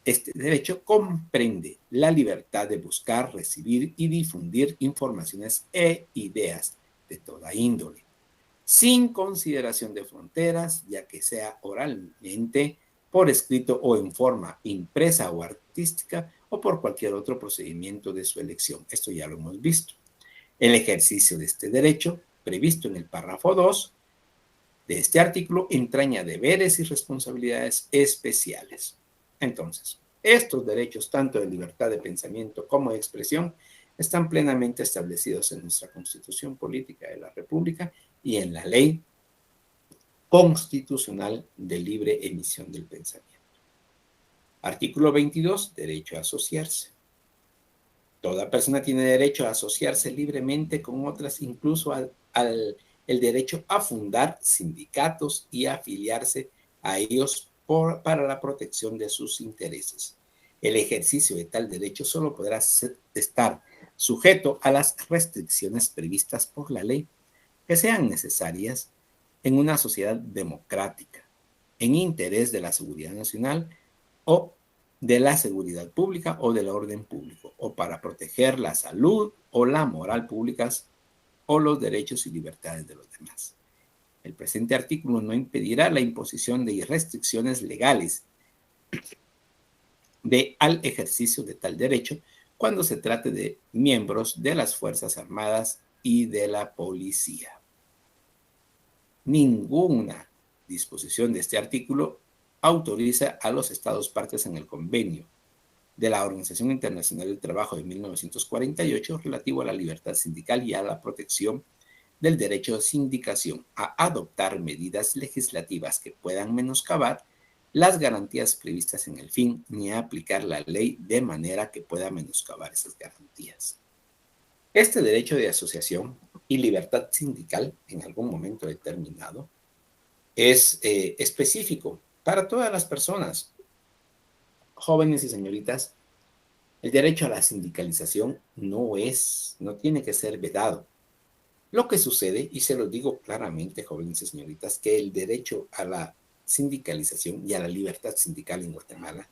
Este derecho comprende la libertad de buscar, recibir y difundir informaciones e ideas de toda índole, sin consideración de fronteras, ya que sea oralmente, por escrito o en forma impresa o artística o por cualquier otro procedimiento de su elección. Esto ya lo hemos visto. El ejercicio de este derecho, previsto en el párrafo 2 de este artículo, entraña deberes y responsabilidades especiales. Entonces, estos derechos, tanto de libertad de pensamiento como de expresión, están plenamente establecidos en nuestra Constitución Política de la República y en la Ley Constitucional de Libre Emisión del Pensamiento. Artículo 22, derecho a asociarse. Toda persona tiene derecho a asociarse libremente con otras, incluso a el derecho a fundar sindicatos y afiliarse a ellos para la protección de sus intereses. El ejercicio de tal derecho solo podrá estar sujeto a las restricciones previstas por la ley que sean necesarias en una sociedad democrática, en interés de la seguridad nacional o de la seguridad pública o del orden público, o para proteger la salud o la moral públicas o los derechos y libertades de los demás. El presente artículo no impedirá la imposición de restricciones legales al ejercicio de tal derecho cuando se trate de miembros de las Fuerzas Armadas y de la policía. Ninguna disposición de este artículo autoriza a los Estados partes en el convenio de la Organización Internacional del Trabajo de 1948 relativo a la libertad sindical y a la protección del derecho de sindicación a adoptar medidas legislativas que puedan menoscabar las garantías previstas en el fin, ni a aplicar la ley de manera que pueda menoscabar esas garantías. Este derecho de asociación y libertad sindical, en algún momento determinado, es específico para todas las personas, jóvenes y señoritas. El derecho a la sindicalización no tiene que ser vedado. Lo que sucede, y se lo digo claramente, jóvenes y señoritas, que el derecho a la sindicalización y a la libertad sindical en Guatemala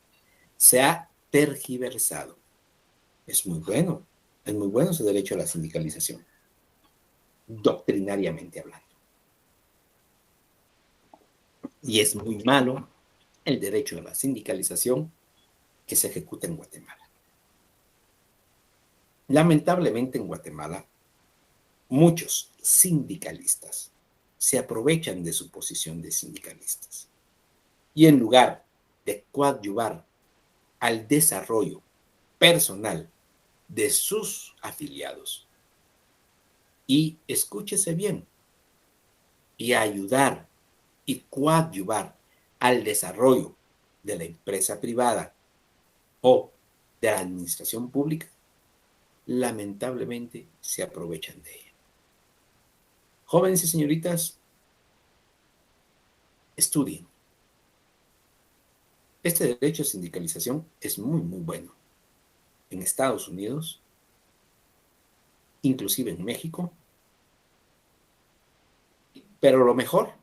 se ha tergiversado. Es muy bueno ese derecho a la sindicalización, doctrinariamente hablando. Y es muy malo el derecho a la sindicalización que se ejecuta en Guatemala. Lamentablemente en Guatemala, muchos sindicalistas se aprovechan de su posición de sindicalistas y en lugar de coadyuvar al desarrollo personal de sus afiliados y, escúchese bien, y ayudar y coadyuvar al desarrollo de la empresa privada o de la administración pública, lamentablemente se aprovechan de ella. Jóvenes y señoritas, estudien. Este derecho a sindicalización es muy, muy bueno. En Estados Unidos, inclusive en México, pero lo mejor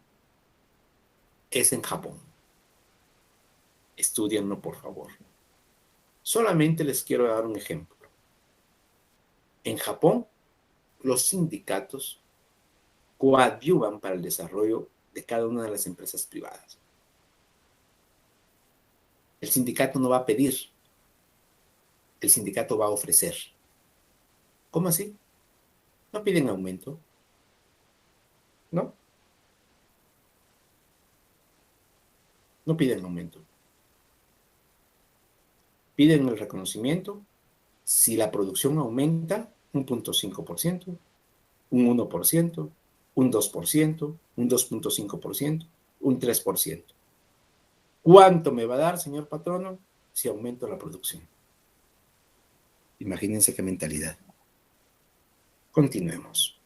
es en Japón. Estudienlo, por favor. Solamente les quiero dar un ejemplo. En Japón, los sindicatos coadyuvan para el desarrollo de cada una de las empresas privadas. El sindicato no va a pedir, el sindicato va a ofrecer. ¿Cómo así? No piden aumento, ¿no? No piden aumento. Piden el reconocimiento si la producción aumenta un 0.5%, un 1%, un 2%, un 2.5%, un 3%. ¿Cuánto me va a dar, señor patrono, si aumento la producción? Imagínense qué mentalidad. Continuemos.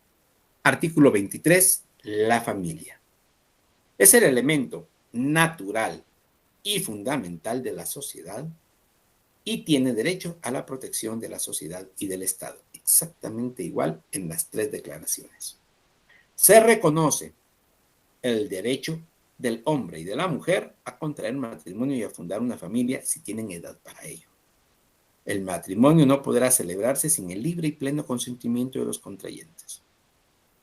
Artículo 23. La familia. Es el elemento natural y fundamental de la sociedad y tiene derecho a la protección de la sociedad y del Estado. Exactamente igual en las tres declaraciones. Se reconoce el derecho del hombre y de la mujer a contraer matrimonio y a fundar una familia si tienen edad para ello. El matrimonio no podrá celebrarse sin el libre y pleno consentimiento de los contrayentes.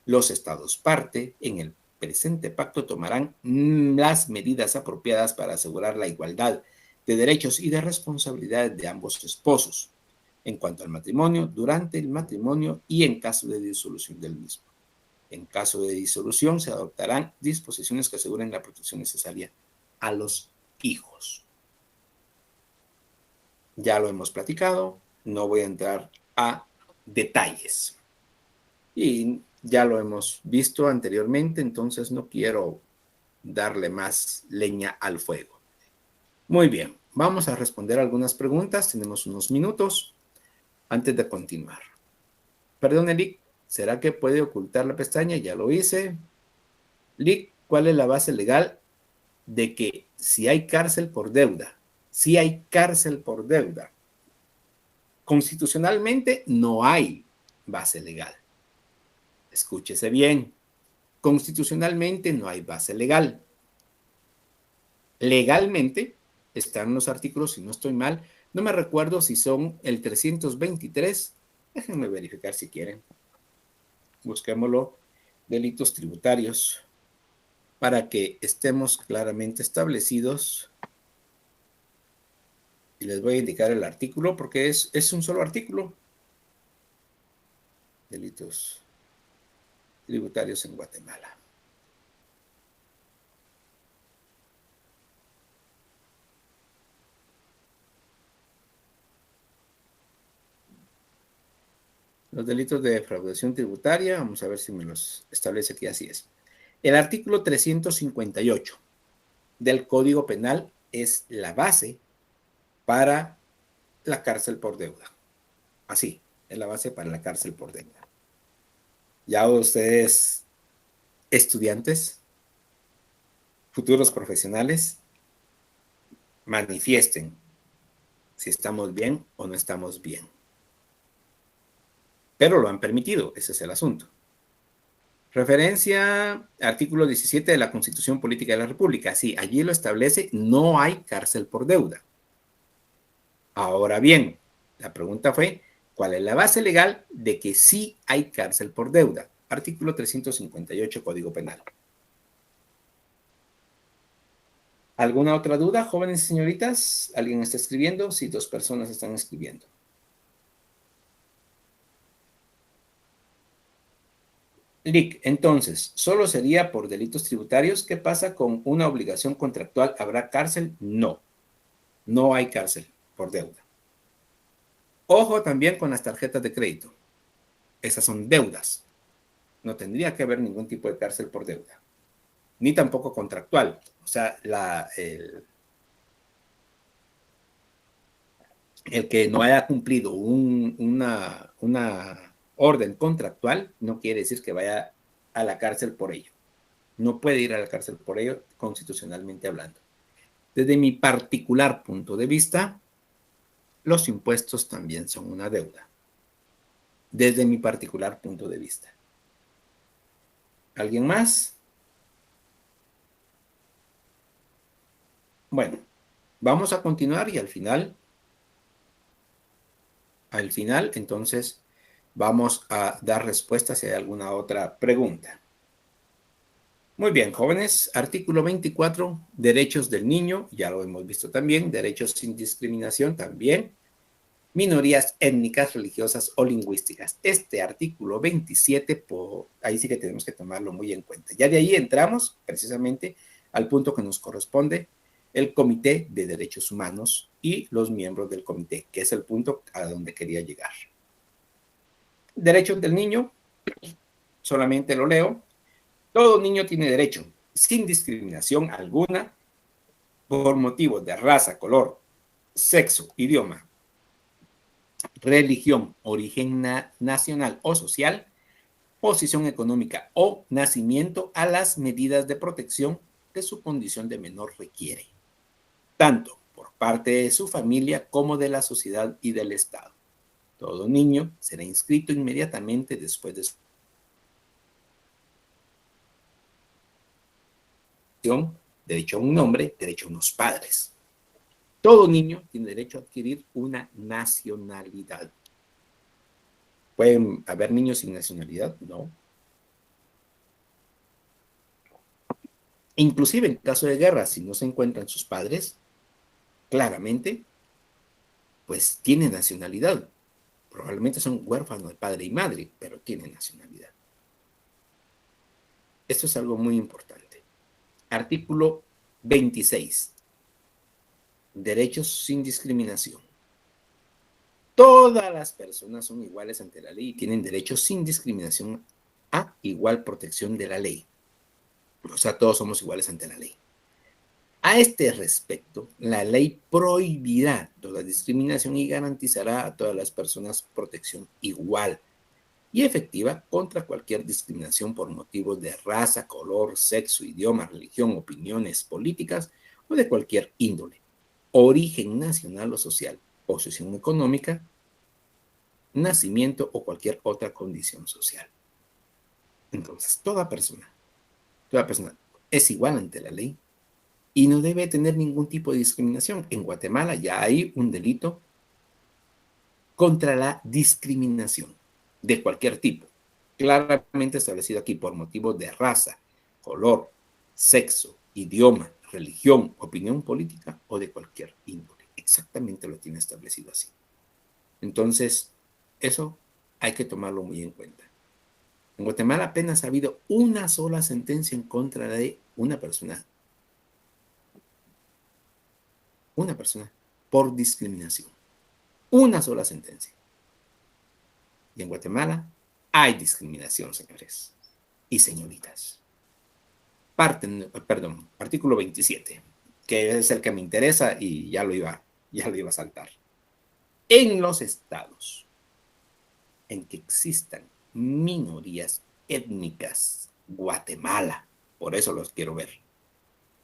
Los Estados parte en el presente pacto tomarán las medidas apropiadas para asegurar la igualdad de derechos y de responsabilidades de ambos esposos en cuanto al matrimonio, durante el matrimonio y en caso de disolución del mismo. En caso de disolución, se adoptarán disposiciones que aseguren la protección necesaria a los hijos. Ya lo hemos platicado, no voy a entrar a detalles. Y ya lo hemos visto anteriormente, entonces no quiero darle más leña al fuego. Muy bien, vamos a responder algunas preguntas. Tenemos unos minutos antes de continuar. Perdón, Eli, ¿Será que puede ocultar la pestaña? Ya lo hice. Lick, ¿cuál es la base legal de que si hay cárcel por deuda? Si hay cárcel por deuda. Constitucionalmente no hay base legal. Escúchese bien. Constitucionalmente no hay base legal. Legalmente están los artículos, si no estoy mal, no me recuerdo si son el 323. Déjenme verificar si quieren. Busquémoslo. Delitos tributarios, para que estemos claramente establecidos. Y les voy a indicar el artículo porque es un solo artículo. Delitos tributarios en Guatemala. Los delitos de defraudación tributaria, vamos a ver si me los establece aquí, así es. El artículo 358 del Código Penal es la base para la cárcel por deuda. Así, es la base para la cárcel por deuda. Ya ustedes, estudiantes, futuros profesionales, manifiesten si estamos bien o no estamos bien. Pero lo han permitido, ese es el asunto. Referencia, artículo 17 de la Constitución Política de la República. Sí, allí lo establece, no hay cárcel por deuda. Ahora bien, la pregunta fue, ¿cuál es la base legal de que sí hay cárcel por deuda? Artículo 358, Código Penal. ¿Alguna otra duda, jóvenes y señoritas? ¿Alguien está escribiendo? Sí, 2 personas están escribiendo. Lick, entonces, ¿solo sería por delitos tributarios? ¿Qué pasa con una obligación contractual? ¿Habrá cárcel? No, no hay cárcel por deuda. Ojo también con las tarjetas de crédito. Esas son deudas. No tendría que haber ningún tipo de cárcel por deuda. Ni tampoco contractual. O sea, el que no haya cumplido una orden contractual no quiere decir que vaya a la cárcel por ello. No puede ir a la cárcel por ello, constitucionalmente hablando. Desde mi particular punto de vista, los impuestos también son una deuda. Desde mi particular punto de vista. ¿Alguien más? Bueno, vamos a continuar y al final, entonces, vamos a dar respuesta si hay alguna otra pregunta. Muy bien, jóvenes. Artículo 24, derechos del niño, ya lo hemos visto también. Derechos sin discriminación también. Minorías étnicas, religiosas o lingüísticas. Este artículo 27, ahí sí que tenemos que tomarlo muy en cuenta. Ya de ahí entramos precisamente al punto que nos corresponde, el Comité de Derechos Humanos y los miembros del comité, que es el punto a donde quería llegar. Derechos del niño, solamente lo leo. Todo niño tiene derecho, sin discriminación alguna, por motivos de raza, color, sexo, idioma, religión, origen nacional o social, posición económica o nacimiento, a las medidas de protección que su condición de menor requiere, tanto por parte de su familia como de la sociedad y del Estado. Todo niño será inscrito inmediatamente después de su derecho a un nombre, derecho a unos padres. Todo niño tiene derecho a adquirir una nacionalidad. ¿Pueden haber niños sin nacionalidad? No. Inclusive en caso de guerra, si no se encuentran sus padres, claramente, pues tienen nacionalidad. Probablemente son huérfanos de padre y madre, pero tienen nacionalidad. Esto es algo muy importante. Artículo 26. Derechos sin discriminación. Todas las personas son iguales ante la ley y tienen derechos sin discriminación a igual protección de la ley. O sea, todos somos iguales ante la ley. A este respecto, la ley prohibirá toda discriminación y garantizará a todas las personas protección igual. y efectiva contra cualquier discriminación por motivos de raza, color, sexo, idioma, religión, opiniones políticas o de cualquier índole, origen nacional o social, posición económica, nacimiento o cualquier otra condición social. Entonces, toda persona es igual ante la ley y no debe tener ningún tipo de discriminación. En Guatemala ya hay un delito contra la discriminación de cualquier tipo, claramente establecido aquí por motivos de raza, color, sexo, idioma, religión, opinión política o de cualquier índole. Exactamente lo tiene establecido así. Entonces, eso hay que tomarlo muy en cuenta. En Guatemala apenas ha habido una sola sentencia en contra de una persona por discriminación. Una sola sentencia. Y en Guatemala hay discriminación, señores y señoritas. Artículo 27, que es el que me interesa y ya lo iba a saltar. En los estados en que existan minorías étnicas, Guatemala, por eso los quiero ver.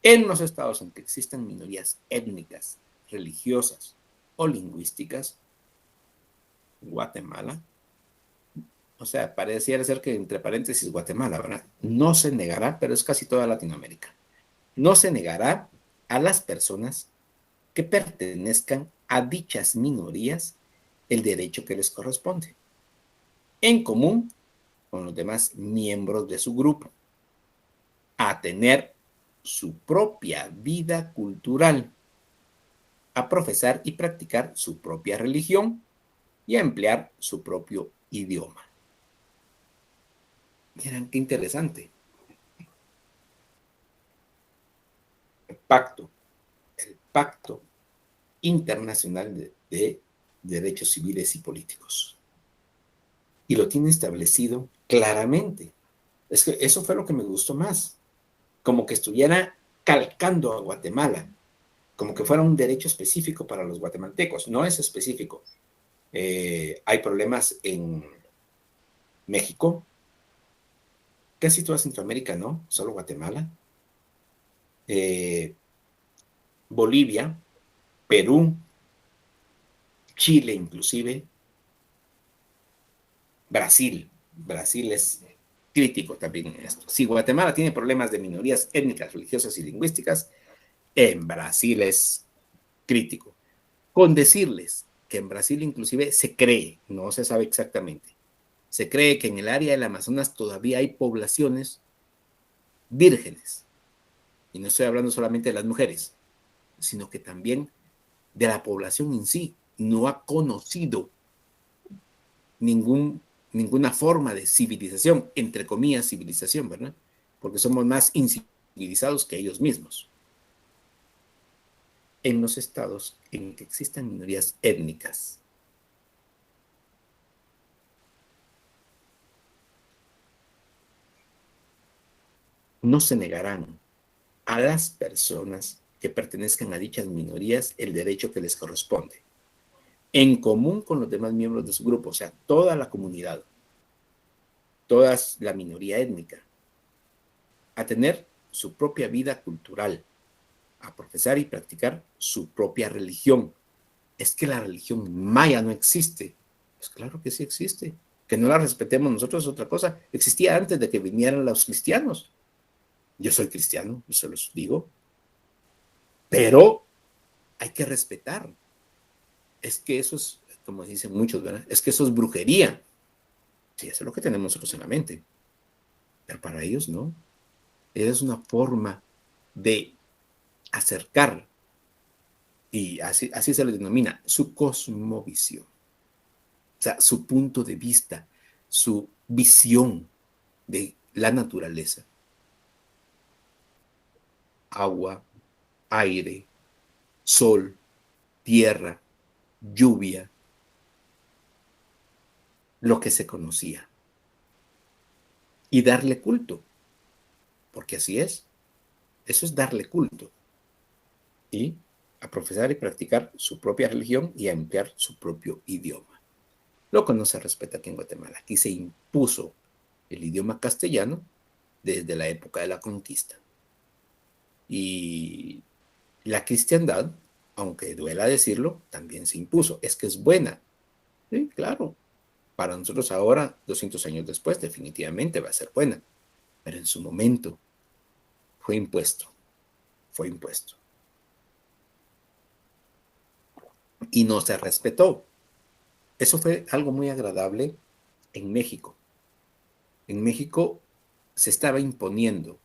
En los estados en que existan minorías étnicas, religiosas o lingüísticas, Guatemala, o sea, pareciera ser que entre paréntesis Guatemala, ¿verdad? No se negará, pero es casi toda Latinoamérica. No se negará a las personas que pertenezcan a dichas minorías el derecho que les corresponde, en común con los demás miembros de su grupo, a tener su propia vida cultural, a profesar y practicar su propia religión y a emplear su propio idioma. Miren qué interesante. El Pacto Internacional de Derechos Civiles y Políticos. Y lo tiene establecido claramente. Es que eso fue lo que me gustó más. Como que estuviera calcando a Guatemala, como que fuera un derecho específico para los guatemaltecos. No es específico. Hay problemas en México, casi toda Centroamérica, ¿no? Solo Guatemala. Bolivia, Perú, Chile inclusive, Brasil. Brasil es crítico también en esto. Si Guatemala tiene problemas de minorías étnicas, religiosas y lingüísticas, en Brasil es crítico. Con decirles que en Brasil inclusive se cree, no se sabe exactamente, se cree que en el área del Amazonas todavía hay poblaciones vírgenes. Y no estoy hablando solamente de las mujeres, sino que también de la población en sí. No ha conocido ninguna forma de civilización, entre comillas civilización, ¿verdad? Porque somos más incivilizados que ellos mismos. En los estados en que existan minorías étnicas, no se negarán a las personas que pertenezcan a dichas minorías el derecho que les corresponde, en común con los demás miembros de su grupo, o sea, toda la comunidad, toda la minoría étnica, a tener su propia vida cultural, a profesar y practicar su propia religión. Es que la religión maya no existe. Pues claro que sí existe. Que no la respetemos nosotros es otra cosa. Existía antes de que vinieran los cristianos. Yo soy cristiano, yo se los digo. Pero hay que respetar. Es que eso es, como dicen muchos, ¿verdad? Es que eso es brujería. Sí, eso es lo que tenemos nosotros en la mente. Pero para ellos no. Es una forma de acercar, y así se le denomina, su cosmovisión. O sea, su punto de vista, su visión de la naturaleza. Agua, aire, sol, tierra, lluvia, lo que se conocía. Y darle culto, porque así es. Eso es darle culto. Y a profesar y practicar su propia religión y a emplear su propio idioma. lo que no se respeta aquí en Guatemala. Aquí se impuso el idioma castellano desde la época de la conquista. Y la cristiandad, aunque duela decirlo, también se impuso. Es que es buena. Sí, claro. Para nosotros ahora, 200 años después, definitivamente va a ser buena. Pero en su momento fue impuesto. Fue impuesto. Y no se respetó. Eso fue algo muy agradable en México. En México se estaba imponiendo,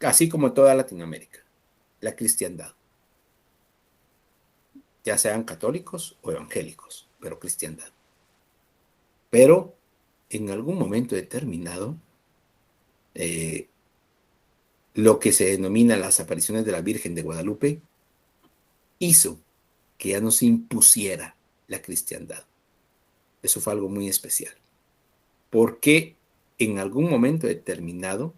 así como toda Latinoamérica, la cristiandad, ya sean católicos o evangélicos, pero cristiandad. Pero en algún momento determinado, eh, lo que se denomina las apariciones de la Virgen de Guadalupe hizo que ya no se impusiera la cristiandad. Eso fue algo muy especial, porque en algún momento determinado,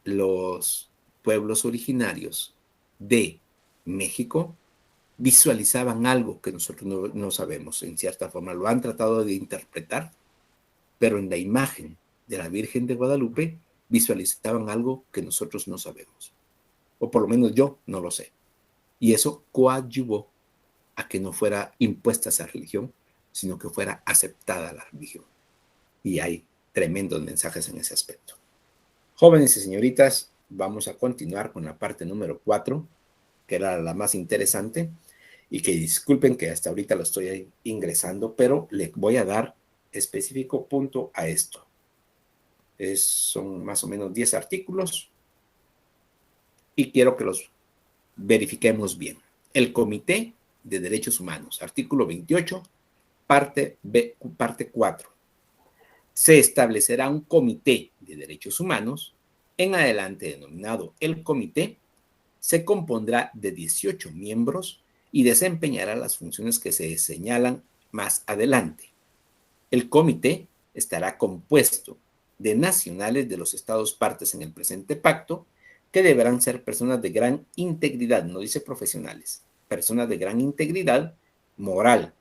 los pueblos originarios de México visualizaban algo que nosotros no sabemos, en cierta forma lo han tratado de interpretar, pero en la imagen de la Virgen de Guadalupe visualizaban algo que nosotros no sabemos, o por lo menos yo no lo sé. Y eso coadyuvó a que no fuera impuesta esa religión, sino que fuera aceptada la religión. Y hay tremendos mensajes en ese aspecto. Jóvenes y señoritas, vamos a continuar con la parte número 4, que era la más interesante, y que disculpen que hasta ahorita lo estoy ingresando, pero le voy a dar específico punto a esto. Son más o menos 10 artículos y quiero que los verifiquemos bien. El Comité de Derechos Humanos, artículo 28, parte 4. Se establecerá un Comité de Derechos Humanos, en adelante denominado el Comité. Se compondrá de 18 miembros y desempeñará las funciones que se señalan más adelante. El comité estará compuesto de nacionales de los estados partes en el presente pacto, que deberán ser personas de gran integridad, no dice profesionales, personas de gran integridad moral,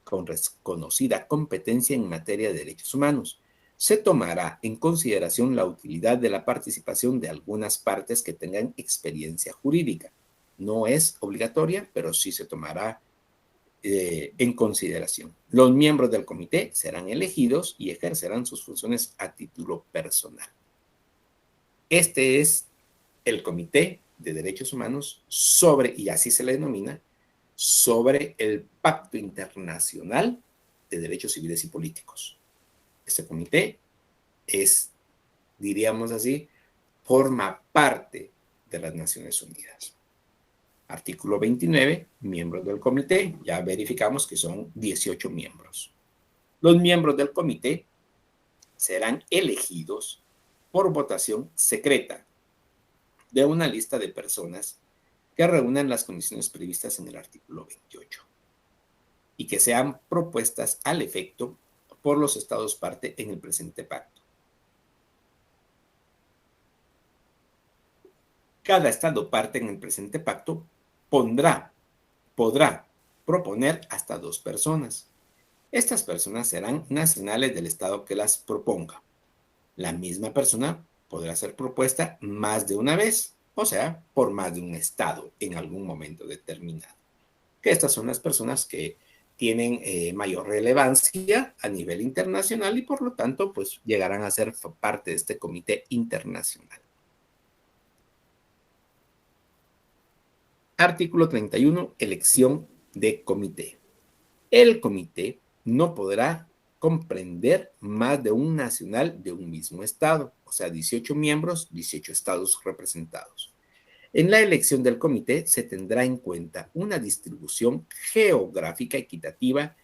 con reconocida competencia en materia de derechos humanos. Se tomará en consideración la utilidad de la participación de algunas partes que tengan experiencia jurídica. No es obligatoria, pero sí se tomará en consideración. Los miembros del comité serán elegidos y ejercerán sus funciones a título personal. Este es el Comité de Derechos Humanos sobre, y así se le denomina, sobre el Pacto Internacional de Derechos Civiles y Políticos. Este comité es, diríamos así, forma parte de las Naciones Unidas. Artículo 29, miembros del comité, ya verificamos que son 18 miembros. Los miembros del comité serán elegidos por votación secreta de una lista de personas que reúnan las condiciones previstas en el artículo 28 y que sean propuestas al efecto por los estados parte en el presente pacto. Cada estado parte en el presente pacto podrá proponer hasta 2 personas. Estas personas serán nacionales del estado que las proponga. La misma persona podrá ser propuesta más de una vez, o sea, por más de un estado en algún momento determinado. Que estas son las personas que tienen mayor relevancia a nivel internacional y por lo tanto, pues llegarán a ser parte de este comité internacional. Artículo 31, elección de comité. El comité no podrá comprender más de un nacional de un mismo estado, o sea, 18 miembros, 18 estados representados. En la elección del comité se tendrá en cuenta una distribución geográfica equitativa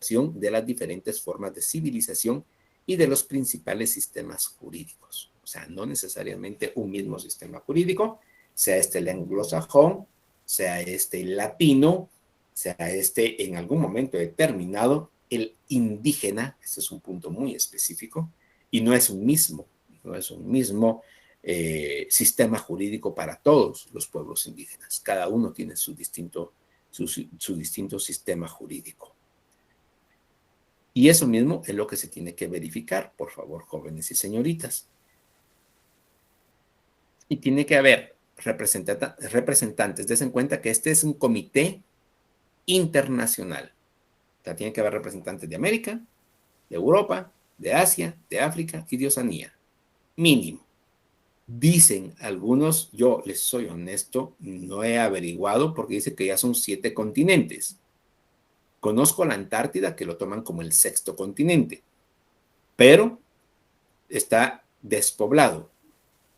de las diferentes formas de civilización y de los principales sistemas jurídicos. O sea, no necesariamente un mismo sistema jurídico, sea este el anglosajón, sea este el latino, sea este en algún momento determinado el indígena. Este es un punto muy específico y no es un mismo sistema jurídico para todos los pueblos indígenas. Cada uno tiene su distinto su distinto sistema jurídico. Y eso mismo es lo que se tiene que verificar, por favor, jóvenes y señoritas. Y tiene que haber representantes. Des en cuenta que este es un comité internacional. O sea, tiene que haber representantes de América, de Europa, de Asia, de África y de Oceanía. Mínimo. Dicen algunos, yo les soy honesto, no he averiguado porque dice que ya son 7 continentes. Conozco la Antártida, que lo toman como el 6º continente, pero está despoblado.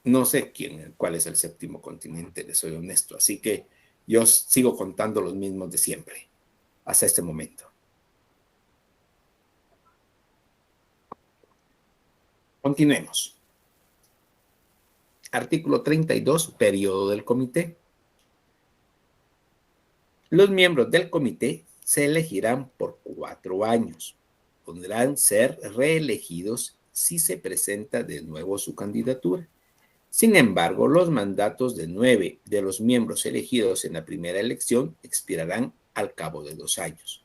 No sé cuál es el 7º continente, les soy honesto. Así que yo sigo contando los mismos de siempre, hasta este momento. Continuemos. Artículo 32, periodo del comité. Los miembros del comité se elegirán por 4 años. Podrán ser reelegidos si se presenta de nuevo su candidatura. Sin embargo, los mandatos de 9 de los miembros elegidos en la primera elección expirarán al cabo de 2 años.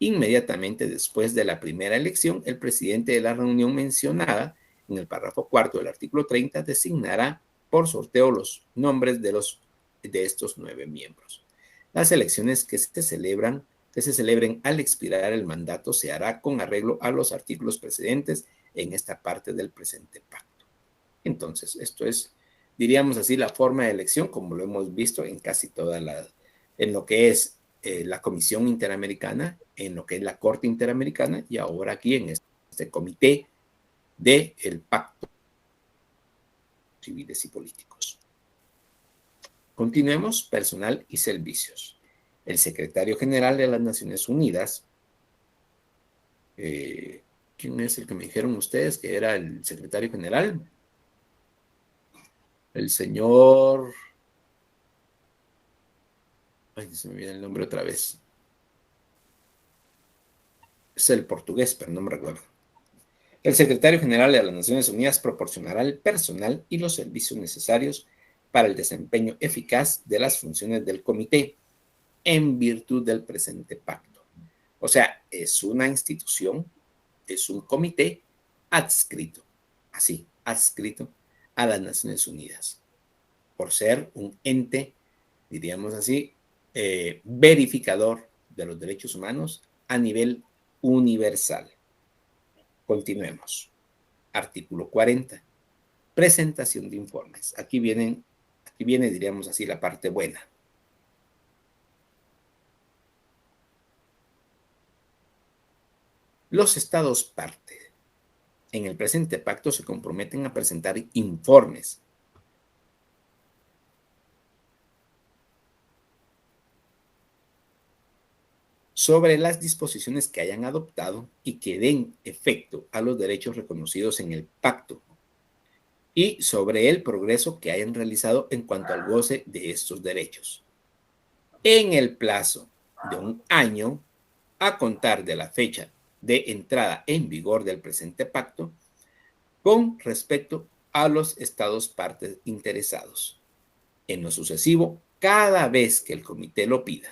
Inmediatamente después de la primera elección, el presidente de la reunión mencionada en el párrafo 4 del artículo 30 designará por sorteo los nombres de estos 9 miembros. Las elecciones que se celebren al expirar el mandato se hará con arreglo a los artículos precedentes en esta parte del presente pacto. Entonces, esto es, diríamos así, la forma de elección, como lo hemos visto en casi en lo que es la Comisión Interamericana, en lo que es la Corte Interamericana y ahora aquí en este comité del Pacto Civiles y Políticos. Continuemos, personal y servicios. El secretario general de las Naciones Unidas, ¿quién es el que me dijeron ustedes que era el secretario general? El señor... Ay, se me viene el nombre otra vez. Es el portugués, pero no me recuerdo. El secretario general de las Naciones Unidas proporcionará el personal y los servicios necesarios para el desempeño eficaz de las funciones del comité en virtud del presente pacto. O sea, es una institución, es un comité adscrito, así, adscrito a las Naciones Unidas, por ser un ente, diríamos así, verificador de los derechos humanos a nivel universal. Continuemos. Artículo 40. Presentación de informes. Aquí viene, diríamos así, la parte buena. Los estados parte en el presente pacto se comprometen a presentar informes sobre las disposiciones que hayan adoptado y que den efecto a los derechos reconocidos en el pacto y sobre el progreso que hayan realizado en cuanto al goce de estos derechos. En el plazo de 1 año, a contar de la fecha de entrada en vigor del presente pacto, con respecto a los estados partes interesados. En lo sucesivo, cada vez que el comité lo pida.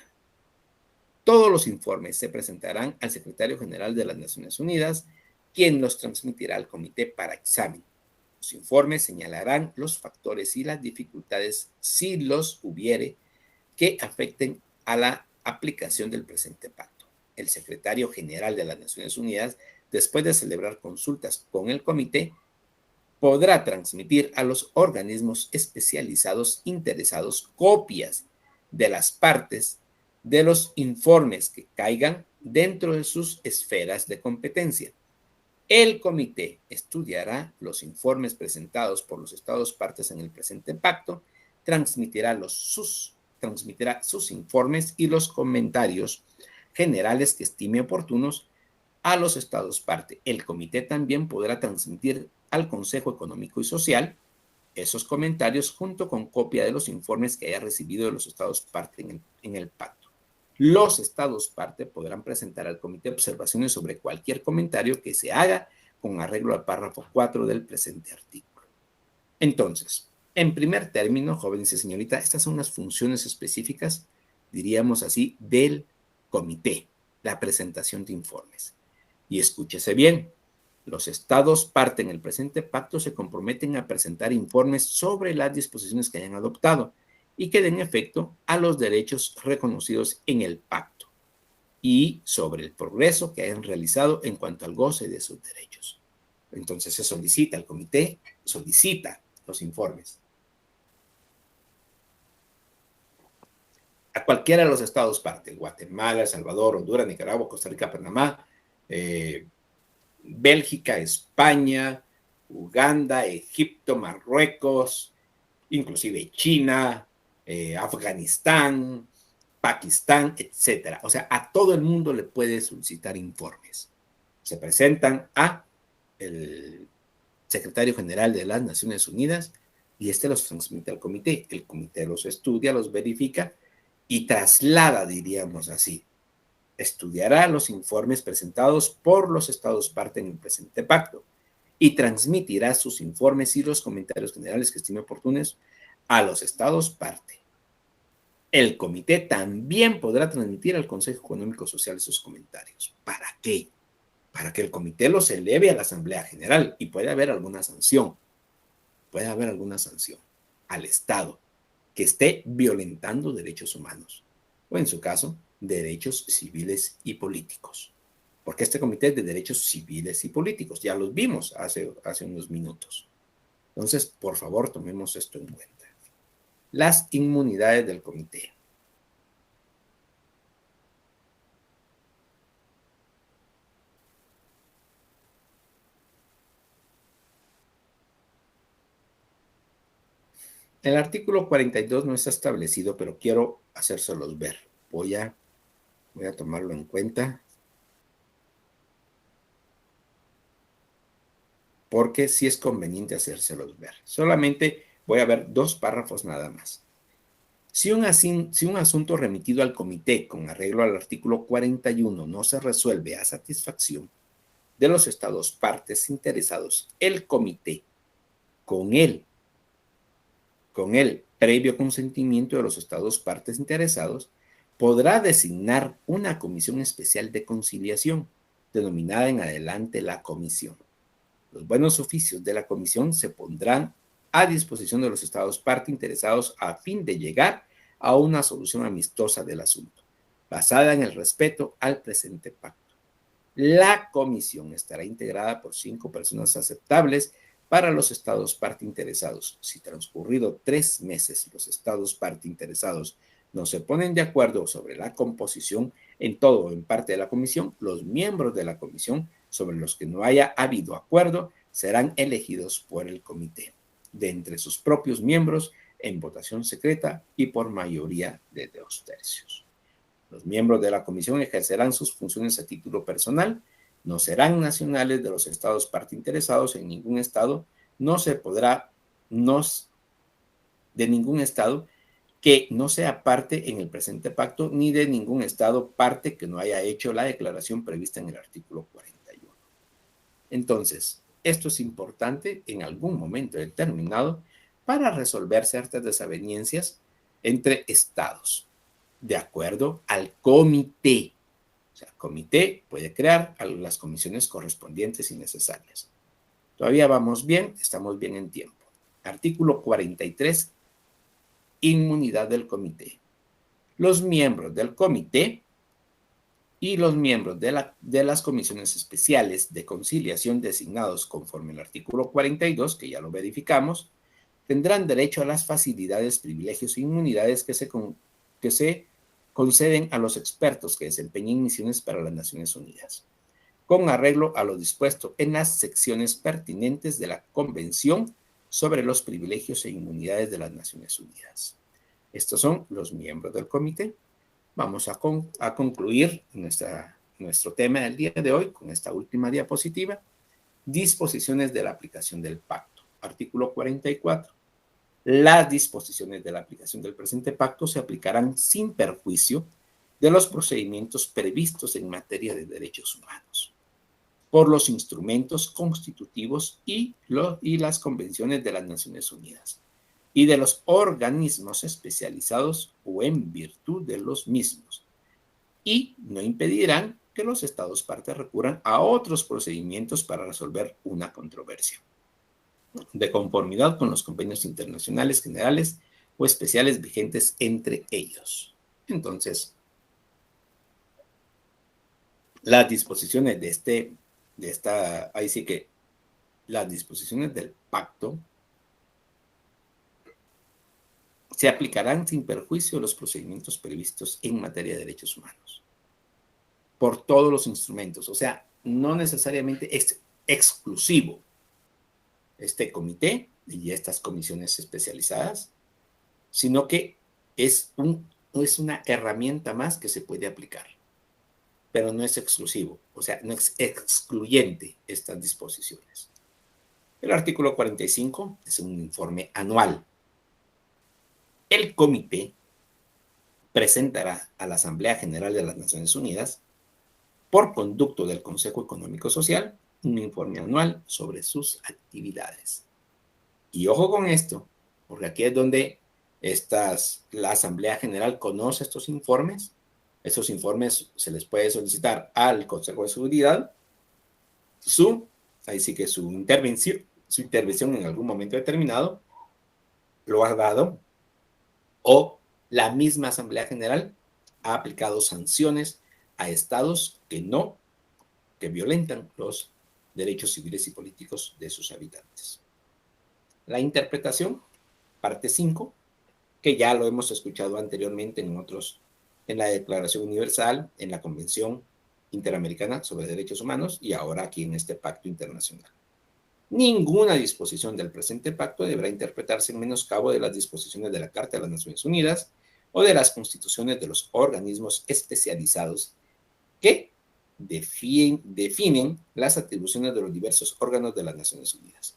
Todos los informes se presentarán al secretario general de las Naciones Unidas, quien los transmitirá al comité para examen. Los informes señalarán los factores y las dificultades, si los hubiere, que afecten a la aplicación del presente pacto. El secretario general de las Naciones Unidas, después de celebrar consultas con el comité, podrá transmitir a los organismos especializados interesados copias de las partes de los informes que caigan dentro de sus esferas de competencia. El comité estudiará los informes presentados por los estados partes en el presente pacto, transmitirá sus informes y los comentarios generales que estime oportunos a los estados parte. El comité también podrá transmitir al Consejo Económico y Social esos comentarios junto con copia de los informes que haya recibido de los estados parte en el pacto. Los estados parte podrán presentar al comité observaciones sobre cualquier comentario que se haga con arreglo al párrafo 4 del presente artículo. Entonces, en primer término, jóvenes y señoritas, estas son las funciones específicas diríamos así, del comité, la presentación de informes. Y escúchese bien, los estados parte en el presente pacto se comprometen a presentar informes sobre las disposiciones que hayan adoptado y que den efecto a los derechos reconocidos en el pacto y sobre el progreso que hayan realizado en cuanto al goce de sus derechos. Entonces se solicita, el comité solicita los informes a cualquiera de los estados parte, Guatemala, El Salvador, Honduras, Nicaragua, Costa Rica, Panamá, Bélgica, España, Uganda, Egipto, Marruecos, inclusive China, Afganistán, Pakistán, etcétera. O sea, a todo el mundo le puede solicitar informes. Se presentan a el secretario general de las Naciones Unidas y este los transmite al comité. El comité los estudia, los verifica y traslada, diríamos así. Estudiará los informes presentados por los estados parte en el presente pacto y transmitirá sus informes y los comentarios generales que estime oportunos a los estados parte. El comité también podrá transmitir al Consejo Económico Social sus comentarios. ¿Para qué? Para que el comité los eleve a la Asamblea General y puede haber alguna sanción. Puede haber alguna sanción al Estado que esté violentando derechos humanos o, en su caso, derechos civiles y políticos. Porque este comité es de derechos civiles y políticos. Ya los vimos hace unos minutos. Entonces, por favor, tomemos esto en cuenta. Las inmunidades del comité. El artículo 42 no está establecido, pero quiero hacérselos ver. Voy a tomarlo en cuenta porque sí es conveniente hacérselos ver. Solamente voy a ver 2 párrafos nada más. Si un asunto remitido al comité con arreglo al artículo 41 no se resuelve a satisfacción de los estados partes interesados, el comité, con el previo consentimiento de los estados partes interesados, podrá designar una comisión especial de conciliación, denominada en adelante la comisión. Los buenos oficios de la comisión se pondrán a disposición de los estados parte interesados a fin de llegar a una solución amistosa del asunto, basada en el respeto al presente pacto. La comisión estará integrada por 5 personas aceptables para los estados parte interesados. Si transcurrido 3 meses los estados parte interesados no se ponen de acuerdo sobre la composición en todo o en parte de la comisión, los miembros de la comisión sobre los que no haya habido acuerdo serán elegidos por el comité, de entre sus propios miembros, en votación secreta y por mayoría de 2/3. Los miembros de la comisión ejercerán sus funciones a título personal, no serán nacionales de los estados parte interesados en ningún estado, no se podrá, de ningún estado que no sea parte en el presente pacto, ni de ningún estado parte que no haya hecho la declaración prevista en el artículo 41. Entonces, esto es importante en algún momento determinado para resolver ciertas desavenencias entre estados, de acuerdo al comité. O sea, el comité puede crear las comisiones correspondientes y necesarias. Todavía vamos bien, estamos bien en tiempo. Artículo 43, inmunidad del comité. Los miembros del comité y los miembros de las comisiones especiales de conciliación designados conforme al artículo 42, que ya lo verificamos, tendrán derecho a las facilidades, privilegios e inmunidades que se conceden a los expertos que desempeñen misiones para las Naciones Unidas, con arreglo a lo dispuesto en las secciones pertinentes de la Convención sobre los privilegios e inmunidades de las Naciones Unidas. Estos son los miembros del comité. Vamos a concluir nuestro tema del día de hoy con esta última diapositiva. Disposiciones de la aplicación del pacto. Artículo 44. Las disposiciones de la aplicación del presente pacto se aplicarán sin perjuicio de los procedimientos previstos en materia de derechos humanos por los instrumentos constitutivos y las convenciones de las Naciones Unidas, y de los organismos especializados o en virtud de los mismos, y no impedirán que los estados partes recurran a otros procedimientos para resolver una controversia, de conformidad con los convenios internacionales generales o especiales vigentes entre ellos. Entonces, las disposiciones ahí sí que las disposiciones del pacto se aplicarán sin perjuicio de los procedimientos previstos en materia de derechos humanos por todos los instrumentos. O sea, no necesariamente es exclusivo este comité y estas comisiones especializadas, sino que es una herramienta más que se puede aplicar, pero no es exclusivo, o sea, no es excluyente estas disposiciones. El artículo 45 es un informe anual. El comité presentará a la Asamblea General de las Naciones Unidas, por conducto del Consejo Económico Social, un informe anual sobre sus actividades. Y ojo con esto, porque aquí es donde la Asamblea General conoce estos informes. Estos informes se les puede solicitar al Consejo de Seguridad ahí sí que su intervención en algún momento determinado lo ha dado, o la misma Asamblea General ha aplicado sanciones a estados que violentan los derechos civiles y políticos de sus habitantes. La interpretación, parte 5, que ya lo hemos escuchado anteriormente en la Declaración Universal, en la Convención Interamericana sobre Derechos Humanos y ahora aquí en este pacto internacional. Ninguna disposición del presente pacto deberá interpretarse en menoscabo de las disposiciones de la Carta de las Naciones Unidas o de las constituciones de los organismos especializados que definen las atribuciones de los diversos órganos de las Naciones Unidas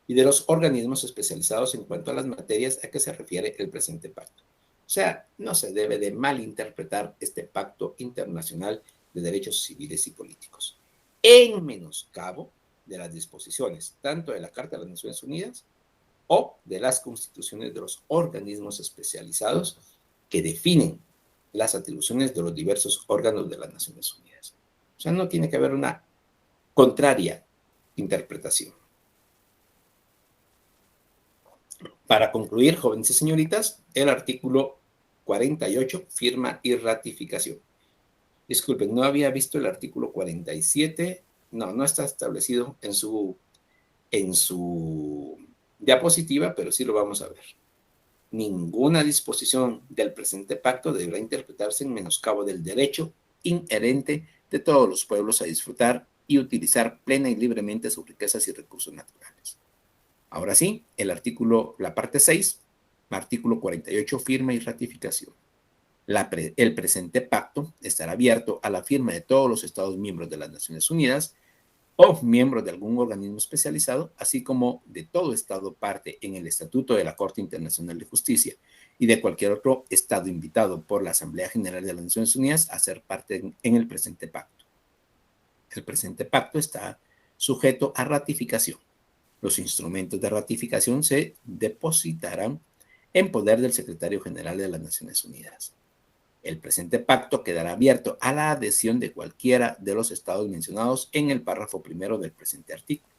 y de los organismos especializados en cuanto a las materias a que se refiere el presente pacto. O sea, no se debe de malinterpretar este pacto internacional de derechos civiles y políticos en menoscabo de las disposiciones tanto de la Carta de las Naciones Unidas o de las constituciones de los organismos especializados que definen las atribuciones de los diversos órganos de las Naciones Unidas. O sea, no tiene que haber una contraria interpretación. Para concluir, jóvenes y señoritas, el artículo 48, firma y ratificación. Disculpen, no había visto el artículo 47. No está establecido en su diapositiva, pero sí lo vamos a ver. Ninguna disposición del presente pacto deberá interpretarse en menoscabo del derecho inherente de todos los pueblos a disfrutar y utilizar plena y libremente sus riquezas y recursos naturales. Ahora sí, la parte 6, artículo 48, firma y ratificación. El presente pacto estará abierto a la firma de todos los Estados miembros de las Naciones Unidas o miembros de algún organismo especializado, así como de todo Estado parte en el Estatuto de la Corte Internacional de Justicia y de cualquier otro Estado invitado por la Asamblea General de las Naciones Unidas a ser parte en el presente pacto. El presente pacto está sujeto a ratificación. Los instrumentos de ratificación se depositarán en poder del Secretario General de las Naciones Unidas. El presente pacto quedará abierto a la adhesión de cualquiera de los estados mencionados en el párrafo primero del presente artículo.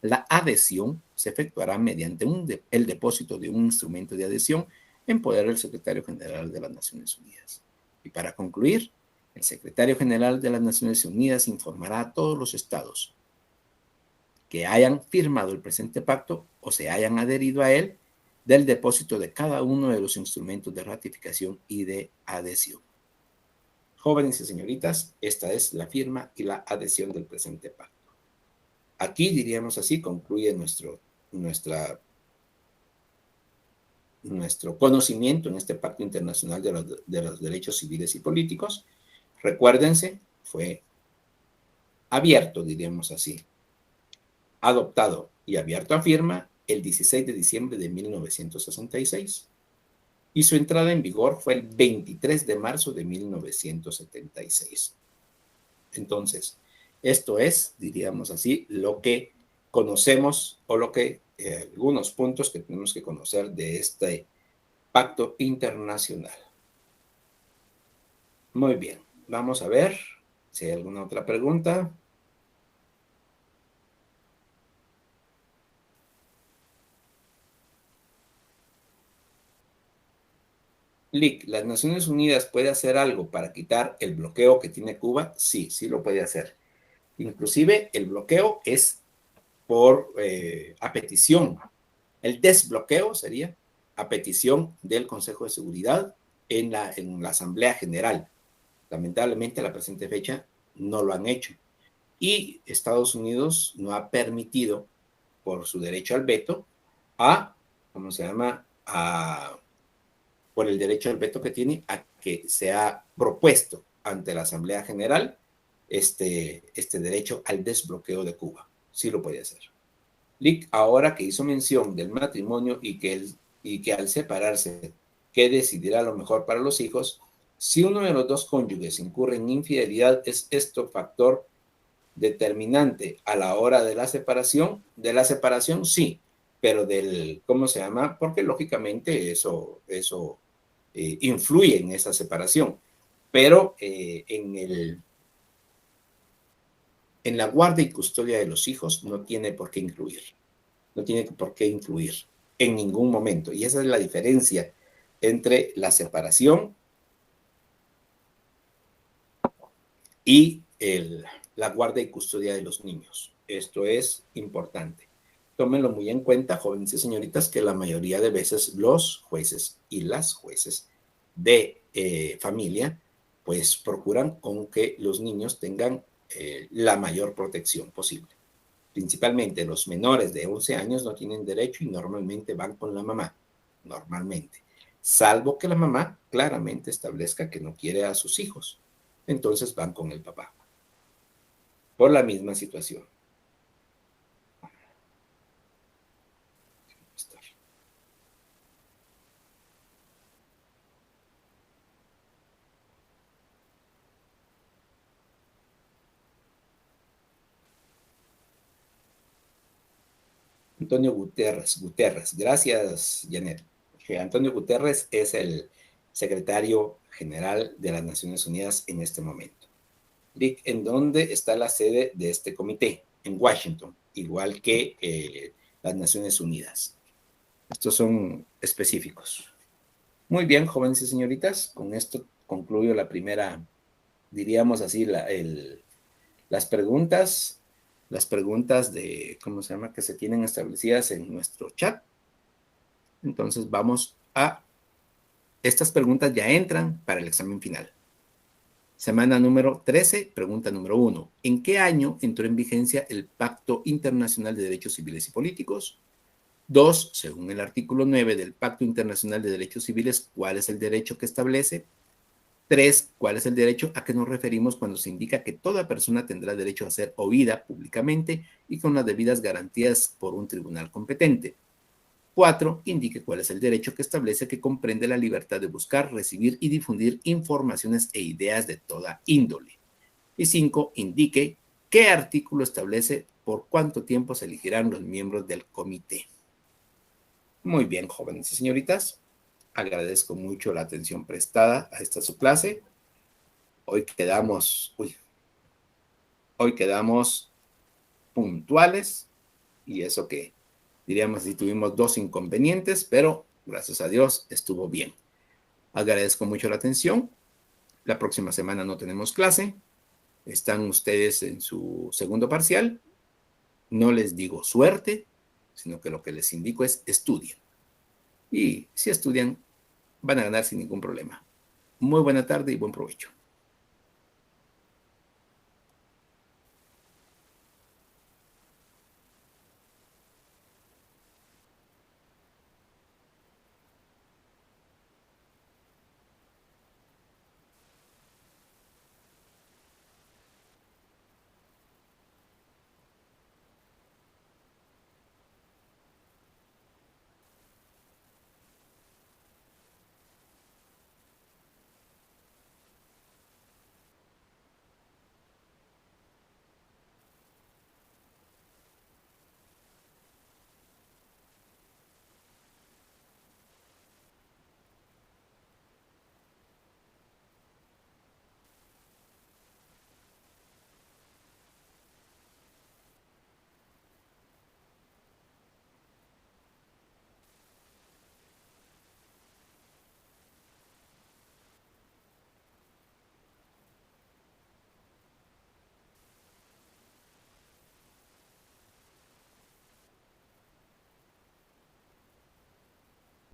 La adhesión se efectuará mediante el depósito de un instrumento de adhesión en poder del Secretario General de las Naciones Unidas. Y para concluir, el Secretario General de las Naciones Unidas informará a todos los estados que hayan firmado el presente pacto o se hayan adherido a él del depósito de cada uno de los instrumentos de ratificación y de adhesión. Jóvenes y señoritas, esta es la firma y la adhesión del presente pacto. Aquí, diríamos así, concluye nuestro conocimiento en este Pacto Internacional de los Derechos Civiles y Políticos. Recuérdense, fue abierto, diríamos así, adoptado y abierto a firma el 16 de diciembre de 1966 y su entrada en vigor fue el 23 de marzo de 1976. Entonces, esto es, diríamos así, lo que conocemos o lo que algunos puntos que tenemos que conocer de este pacto internacional. Muy bien, vamos a ver si hay alguna otra pregunta. Lick, ¿las Naciones Unidas puede hacer algo para quitar el bloqueo que tiene Cuba? Sí, sí lo puede hacer. Inclusive el bloqueo es a petición. El desbloqueo sería a petición del Consejo de Seguridad en la Asamblea General. Lamentablemente, a la presente fecha no lo han hecho. Y Estados Unidos no ha permitido, por su derecho al veto, ¿cómo se llama? Por el derecho al veto que tiene, a que sea propuesto ante la Asamblea General este derecho al desbloqueo de Cuba. Sí lo puede hacer. Lick, ahora que hizo mención del matrimonio y que al separarse, que decidirá lo mejor para los hijos, si uno de los dos cónyuges incurre en infidelidad, ¿es esto factor determinante a la hora de la separación? De la separación, sí, pero ¿cómo se llama? Porque lógicamente eso influye en esa separación. Pero en la guardia y custodia de los hijos no tiene por qué incluir. No tiene por qué influir en ningún momento. Y esa es la diferencia entre la separación y la guardia y custodia de los niños. Esto es importante. Tómenlo muy en cuenta, jóvenes y señoritas, que la mayoría de veces los jueces y las jueces de familia pues procuran con que los niños tengan la mayor protección posible. Principalmente los menores de 11 años no tienen derecho y normalmente van con la mamá, normalmente, salvo que la mamá claramente establezca que no quiere a sus hijos. Entonces van con el papá, por la misma situación. Antonio Guterres. Gracias, Janet. Antonio Guterres es el secretario general de las Naciones Unidas en este momento. Rick, ¿en dónde está la sede de este comité? En Washington, igual que las Naciones Unidas. Estos son específicos. Muy bien, jóvenes y señoritas, con esto concluyo la primera, diríamos así, las preguntas de, ¿cómo se llama?, que se tienen establecidas en nuestro chat. Entonces vamos estas preguntas ya entran para el examen final. Semana número 13, pregunta número 1. ¿En qué año entró en vigencia el Pacto Internacional de Derechos Civiles y Políticos? 2. Según el artículo 9 del Pacto Internacional de Derechos Civiles, ¿cuál es el derecho que establece? 3. ¿Cuál es el derecho a que nos referimos cuando se indica que toda persona tendrá derecho a ser oída públicamente y con las debidas garantías por un tribunal competente? 4. Indique cuál es el derecho que establece que comprende la libertad de buscar, recibir y difundir informaciones e ideas de toda índole. Y 5. Indique qué artículo establece por cuánto tiempo se elegirán los miembros del comité. Muy bien, jóvenes y señoritas. Agradezco mucho la atención prestada a esta su clase. Hoy quedamos puntuales y eso que diríamos si tuvimos 2 inconvenientes, pero gracias a Dios estuvo bien. Agradezco mucho la atención. La próxima semana no tenemos clase. Están ustedes en su segundo parcial. No les digo suerte, sino que lo que les indico es estudien. Y si estudian, van a ganar sin ningún problema. Muy buena tarde y buen provecho.